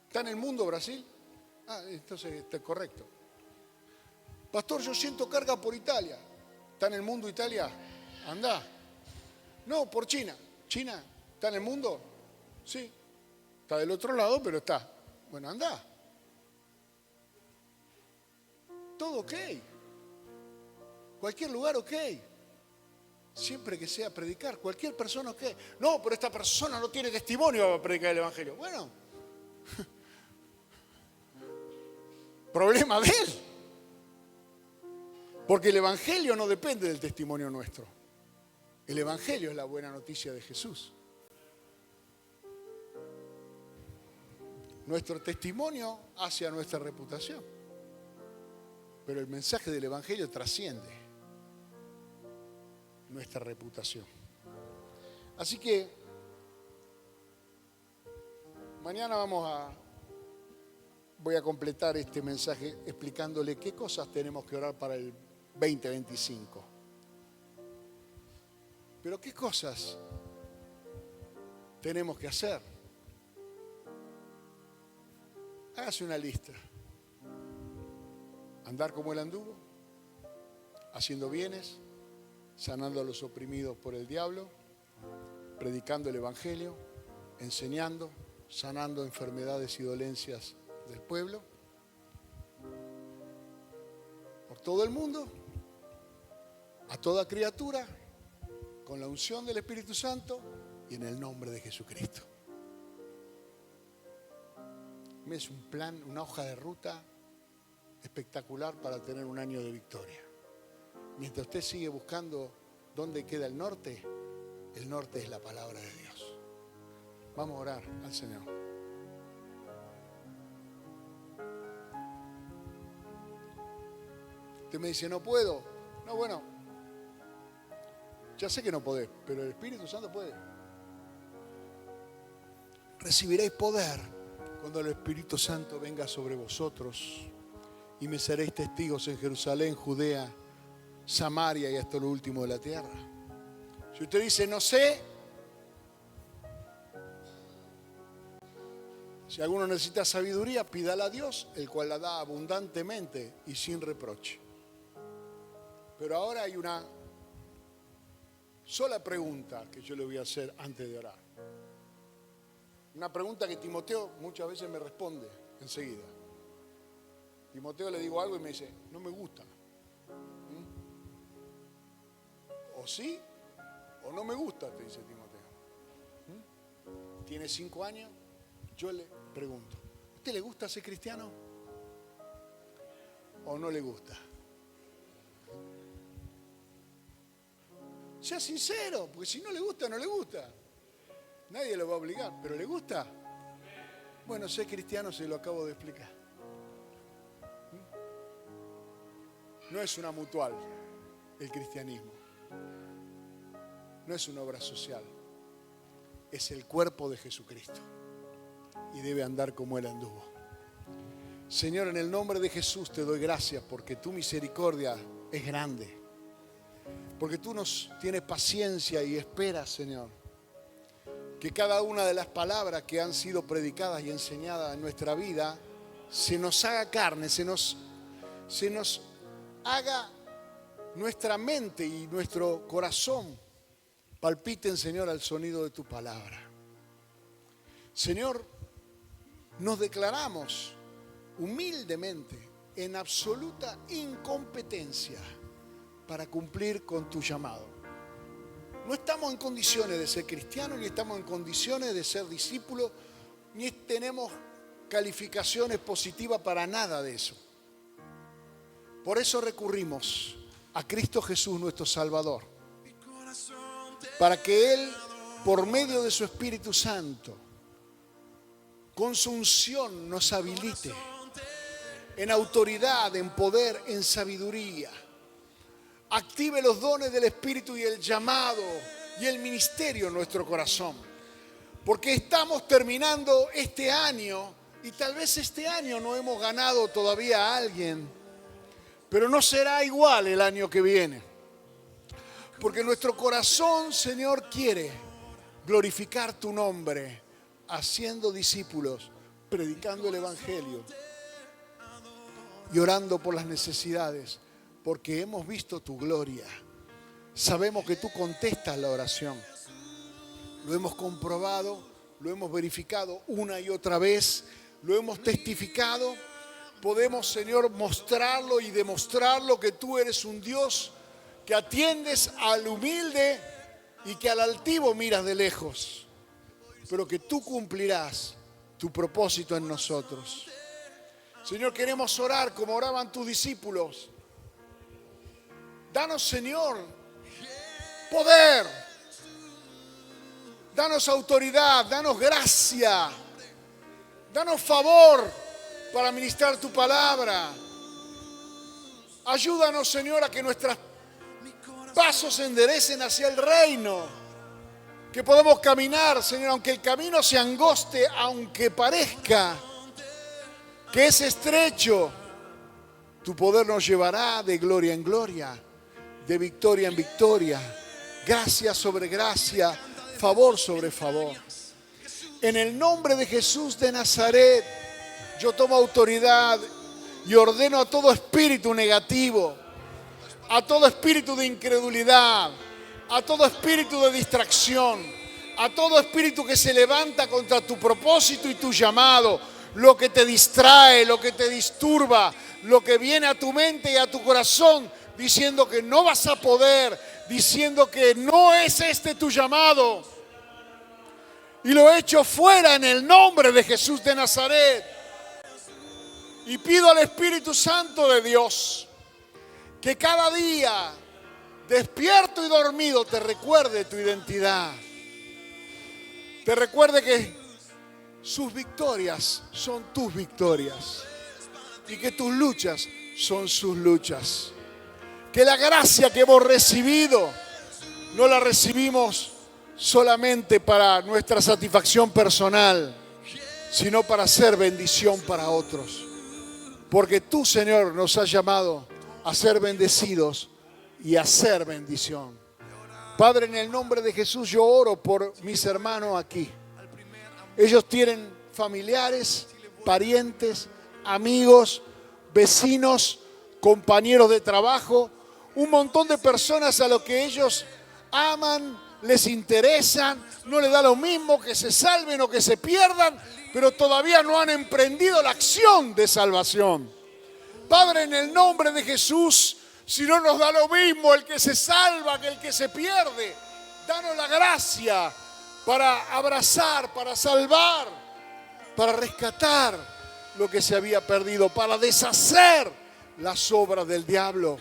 ¿Está en el mundo Brasil? Entonces está correcto. Pastor, yo siento carga por Italia. ¿Está en el mundo Italia? Anda. No, por China. ¿China está en el mundo? Sí. Está del otro lado, pero está. Bueno, anda. Todo ok. Cualquier lugar ok. Siempre que sea predicar. Cualquier persona ok. No, pero esta persona no tiene testimonio para predicar el evangelio. Bueno. Problema de él. Porque el evangelio no depende del testimonio nuestro. El evangelio es la buena noticia de Jesús. Nuestro testimonio hace a nuestra reputación. Pero el mensaje del evangelio trasciende nuestra reputación. Así que mañana voy a completar este mensaje explicándole qué cosas tenemos que orar para el 2025. Pero ¿qué cosas tenemos que hacer? Hágase una lista. Andar como Él anduvo, haciendo bienes, sanando a los oprimidos por el diablo, predicando el Evangelio, enseñando, sanando enfermedades y dolencias del pueblo, por todo el mundo, a toda criatura, con la unción del Espíritu Santo y en el nombre de Jesucristo. Es un plan, una hoja de ruta espectacular para tener un año de victoria. Mientras usted sigue buscando dónde queda el norte es la palabra de Dios. Vamos a orar al Señor. Usted me dice, no puedo. No, bueno, ya sé que no podés, pero el Espíritu Santo puede. Recibiréis poder cuando el Espíritu Santo venga sobre vosotros y me seréis testigos en Jerusalén, Judea, Samaria y hasta lo último de la tierra. Si usted dice, no sé, si alguno necesita sabiduría, pídala a Dios, el cual la da abundantemente y sin reproche. Pero ahora hay una sola pregunta que yo le voy a hacer antes de orar. Una pregunta que Timoteo muchas veces me responde enseguida. Timoteo le digo algo y me dice, no me gusta. O sí, o no me gusta, te dice Timoteo. Tiene 5 años, yo le pregunto, ¿a usted le gusta ser cristiano? ¿O no le gusta? Sea sincero, porque si no le gusta, no le gusta. Nadie lo va a obligar, pero ¿le gusta? Bueno, ser cristiano se lo acabo de explicar. No es una mutual el cristianismo. No es una obra social. Es el cuerpo de Jesucristo. Y debe andar como Él anduvo. Señor, en el nombre de Jesús te doy gracias porque tu misericordia es grande. Porque tú nos tienes paciencia y esperas, Señor, que cada una de las palabras que han sido predicadas y enseñadas en nuestra vida se nos haga carne, se nos haga nuestra mente y nuestro corazón palpiten, Señor, al sonido de tu palabra. Señor, nos declaramos humildemente en absoluta incompetencia para cumplir con tu llamado. No estamos en condiciones de ser cristianos, ni estamos en condiciones de ser discípulos, ni tenemos calificaciones positivas para nada de eso. Por eso recurrimos a Cristo Jesús, nuestro Salvador, para que Él, por medio de su Espíritu Santo, con su unción nos habilite en autoridad, en poder, en sabiduría. Active los dones del Espíritu y el llamado y el ministerio en nuestro corazón. Porque estamos terminando este año y tal vez este año no hemos ganado todavía a alguien, pero no será igual el año que viene. Porque nuestro corazón, Señor, quiere glorificar tu nombre, haciendo discípulos, predicando el Evangelio y orando por las necesidades. Porque hemos visto tu gloria. Sabemos que tú contestas la oración. Lo hemos comprobado, lo hemos verificado una y otra vez, lo hemos testificado. Podemos, Señor, mostrarlo y demostrarlo que tú eres un Dios que atiendes al humilde y que al altivo miras de lejos. Pero que tú cumplirás tu propósito en nosotros. Señor, queremos orar como oraban tus discípulos. Danos, Señor, poder. Danos autoridad, danos gracia. Danos favor para ministrar tu palabra. Ayúdanos, Señor, a que nuestros pasos se enderecen hacia el reino. Que podamos caminar, Señor, aunque el camino se angoste, aunque parezca que es estrecho, tu poder nos llevará de gloria en gloria, de victoria en victoria, gracia sobre gracia, favor sobre favor. En el nombre de Jesús de Nazaret, yo tomo autoridad y ordeno a todo espíritu negativo, a todo espíritu de incredulidad, a todo espíritu de distracción, a todo espíritu que se levanta contra tu propósito y tu llamado, lo que te distrae, lo que te disturba, lo que viene a tu mente y a tu corazón, diciendo que no vas a poder, diciendo que no es este tu llamado. Y lo echo fuera en el nombre de Jesús de Nazaret. Y pido al Espíritu Santo de Dios que cada día, despierto y dormido, te recuerde tu identidad. Te recuerde que sus victorias son tus victorias y que tus luchas son sus luchas. Que la gracia que hemos recibido no la recibimos solamente para nuestra satisfacción personal, sino para ser bendición para otros. Porque tú, Señor, nos has llamado a ser bendecidos y a ser bendición. Padre, en el nombre de Jesús yo oro por mis hermanos aquí. Ellos tienen familiares, parientes, amigos, vecinos, compañeros de trabajo, un montón de personas a los que ellos aman, les interesan, no les da lo mismo que se salven o que se pierdan, pero todavía no han emprendido la acción de salvación. Padre, en el nombre de Jesús, si no nos da lo mismo el que se salva que el que se pierde, danos la gracia para abrazar, para salvar, para rescatar lo que se había perdido, para deshacer las obras del diablo.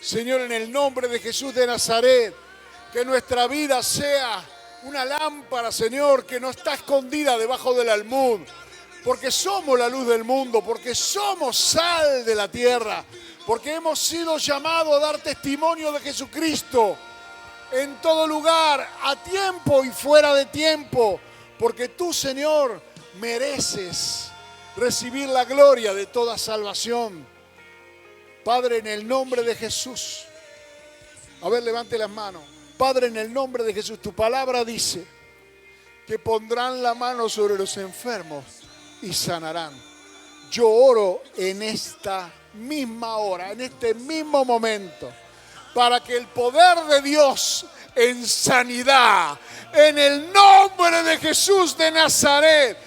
Señor, en el nombre de Jesús de Nazaret, que nuestra vida sea una lámpara, Señor, que no está escondida debajo del almud, porque somos la luz del mundo, porque somos sal de la tierra, porque hemos sido llamados a dar testimonio de Jesucristo en todo lugar, a tiempo y fuera de tiempo, porque tú, Señor, mereces recibir la gloria de toda salvación. Padre, en el nombre de Jesús, a ver, levante las manos. Padre, en el nombre de Jesús, tu palabra dice que pondrán la mano sobre los enfermos y sanarán. Yo oro en esta misma hora, en este mismo momento, para que el poder de Dios en sanidad, en el nombre de Jesús de Nazaret,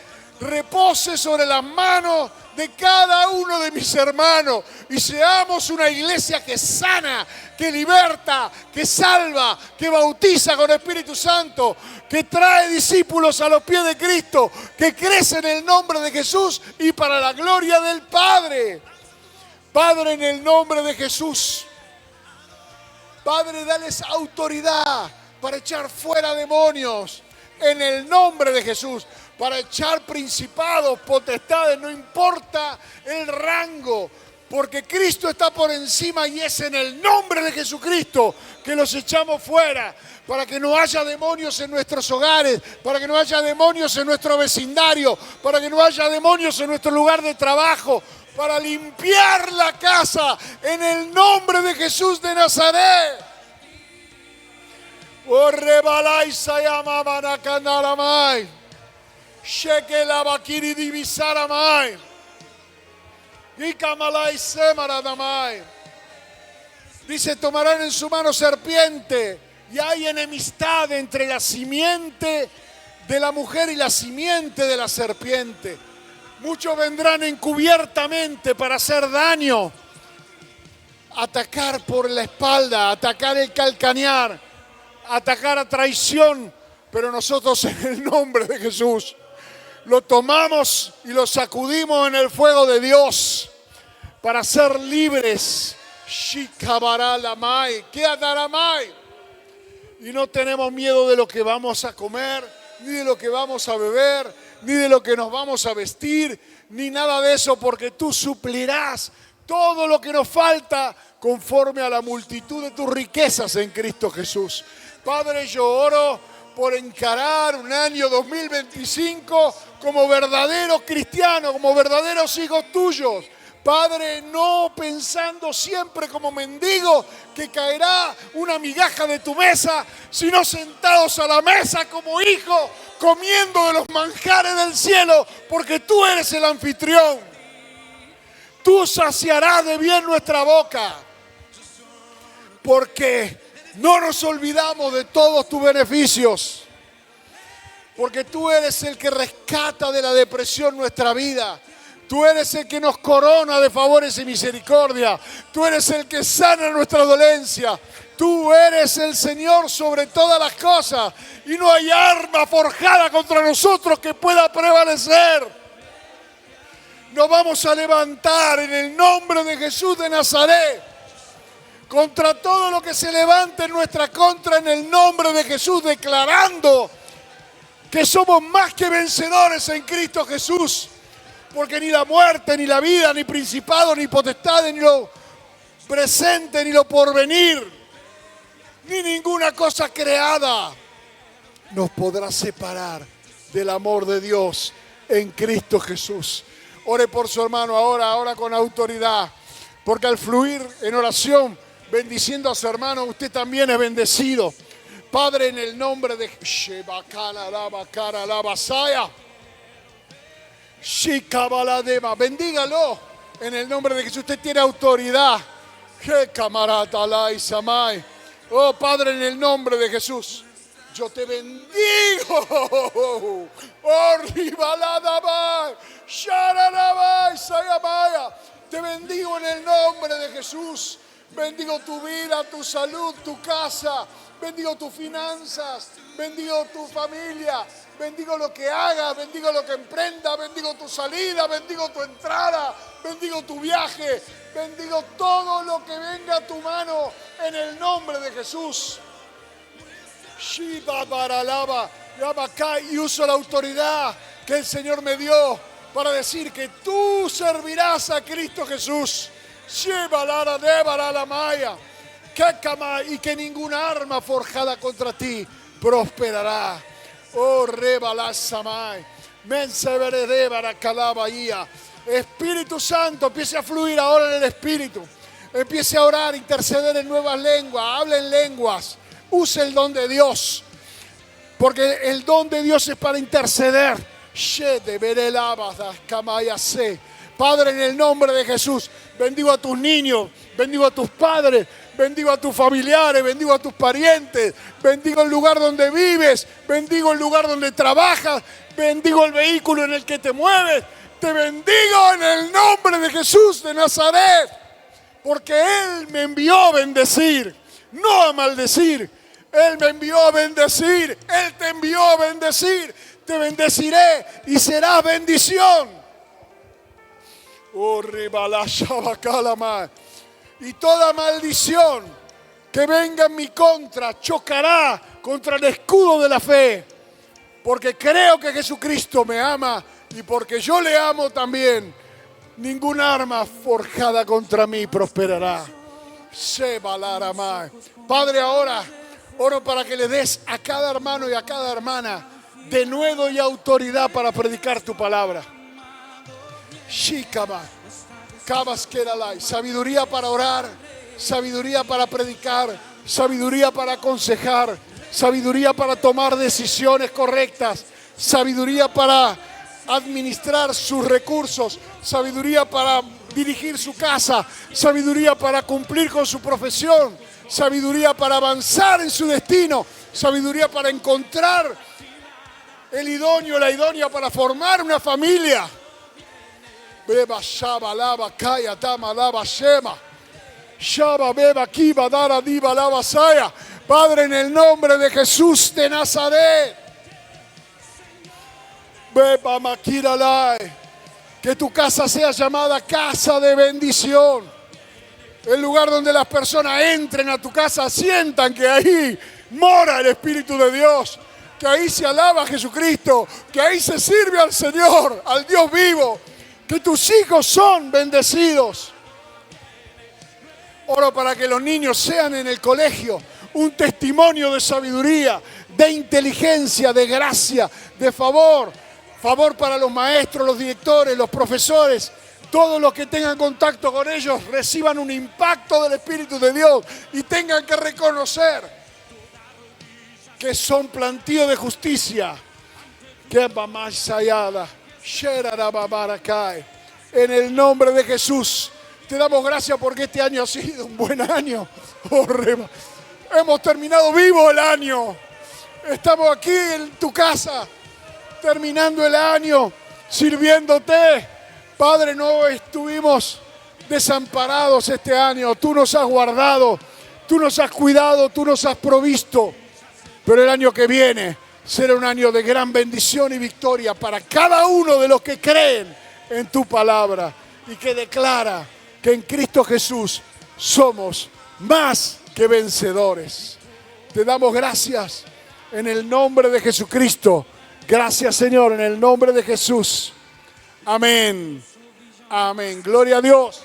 repose sobre las manos de cada uno de mis hermanos y seamos una iglesia que sana, que liberta, que salva, que bautiza con Espíritu Santo, que trae discípulos a los pies de Cristo, que crece en el nombre de Jesús y para la gloria del Padre. Padre, en el nombre de Jesús, Padre, dales autoridad para echar fuera demonios en el nombre de Jesús, para echar principados, potestades, no importa el rango, porque Cristo está por encima y es en el nombre de Jesucristo que los echamos fuera, para que no haya demonios en nuestros hogares, para que no haya demonios en nuestro vecindario, para que no haya demonios en nuestro lugar de trabajo, para limpiar la casa en el nombre de Jesús de Nazaret. Dice, tomarán en su mano serpiente, y hay enemistad entre la simiente de la mujer y la simiente de la serpiente. Muchos vendrán encubiertamente para hacer daño, atacar por la espalda, atacar el calcañar, atacar a traición, pero nosotros en el nombre de Jesús lo tomamos y lo sacudimos en el fuego de Dios para ser libres. Y no tenemos miedo de lo que vamos a comer, ni de lo que vamos a beber, ni de lo que nos vamos a vestir, ni nada de eso, porque tú suplirás todo lo que nos falta conforme a la multitud de tus riquezas en Cristo Jesús. Padre, yo oro por encarar un año 2025 como verdaderos cristianos, como verdaderos hijos tuyos, Padre, no pensando siempre como mendigo que caerá una migaja de tu mesa, sino sentados a la mesa como hijos, comiendo de los manjares del cielo, porque tú eres el anfitrión. Tú saciarás de bien nuestra boca, porque no nos olvidamos de todos tus beneficios, porque tú eres el que rescata de la depresión nuestra vida. Tú eres el que nos corona de favores y misericordia. Tú eres el que sana nuestra dolencia. Tú eres el Señor sobre todas las cosas. Y no hay arma forjada contra nosotros que pueda prevalecer. Nos vamos a levantar en el nombre de Jesús de Nazaret contra todo lo que se levante en nuestra contra, en el nombre de Jesús, declarando que somos más que vencedores en Cristo Jesús. Porque ni la muerte, ni la vida, ni principado, ni potestad, ni lo presente, ni lo porvenir, ni ninguna cosa creada nos podrá separar del amor de Dios en Cristo Jesús. Ore por su hermano ahora con autoridad, porque al fluir en oración, bendiciendo a su hermano, usted también es bendecido. Padre, en el nombre de bendígalo en el nombre de Jesús. Usted tiene autoridad. Oh Padre, en el nombre de Jesús, yo te bendigo. Oh, te bendigo en el nombre de Jesús. Bendigo tu vida, tu salud, tu casa. Bendigo tus finanzas. Bendigo tu familia. Bendigo lo que hagas, bendigo lo que emprenda, bendigo tu salida, bendigo tu entrada, bendigo tu viaje, bendigo todo lo que venga a tu mano en el nombre de Jesús. Y uso la autoridad que el Señor me dio para decir que tú servirás a Cristo Jesús. Y que ninguna arma forjada contra ti prosperará. Oh, rebalasamai, menseveredebara calabahía. Espíritu Santo, empiece a fluir ahora en el Espíritu. Empiece a orar, interceder en nuevas lenguas, hable en lenguas. Use el don de Dios, porque el don de Dios es para interceder. Padre, en el nombre de Jesús, bendigo a tus niños, bendigo a tus padres, bendigo a tus familiares, bendigo a tus parientes, bendigo el lugar donde vives, bendigo el lugar donde trabajas, bendigo el vehículo en el que te mueves. Te bendigo en el nombre de Jesús de Nazaret, porque Él me envió a bendecir, no a maldecir. Él me envió a bendecir, Él te envió a bendecir. Te bendeciré y serás bendición. Oh, y toda maldición que venga en mi contra chocará contra el escudo de la fe, porque creo que Jesucristo me ama y porque yo le amo también. Ninguna arma forjada contra mí prosperará. Padre, ahora oro para que le des a cada hermano y a cada hermana denuedo y autoridad para predicar tu palabra. Sabiduría para orar, sabiduría para predicar, sabiduría para aconsejar, sabiduría para tomar decisiones correctas, sabiduría para administrar sus recursos, sabiduría para dirigir su casa, sabiduría para cumplir con su profesión, sabiduría para avanzar en su destino, sabiduría para encontrar el idóneo, la idónea para formar una familia. Beba shaba lava kaya tama lava shema. Shaba beba kiba dara diva lava saya. Padre, en el nombre de Jesús de Nazaret. Beba makira lai. Que tu casa sea llamada casa de bendición. El lugar donde las personas entren a tu casa, sientan que ahí mora el Espíritu de Dios. Que ahí se alaba a Jesucristo. Que ahí se sirve al Señor, al Dios vivo. Que tus hijos son bendecidos. Oro para que los niños sean en el colegio un testimonio de sabiduría, de inteligencia, de gracia, de favor. Favor para los maestros, los directores, los profesores. Todos los que tengan contacto con ellos reciban un impacto del Espíritu de Dios y tengan que reconocer que son plantío de justicia. Que va más allá. En el nombre de Jesús, te damos gracias porque este año ha sido un buen año. Hemos terminado vivo el año. Estamos aquí en tu casa, terminando el año, sirviéndote. Padre, no estuvimos desamparados este año. Tú nos has guardado, tú nos has cuidado, tú nos has provisto. Pero el año que viene será un año de gran bendición y victoria para cada uno de los que creen en tu palabra y que declara que en Cristo Jesús somos más que vencedores. Te damos gracias en el nombre de Jesucristo. Gracias, Señor, en el nombre de Jesús. Amén. Amén. Gloria a Dios.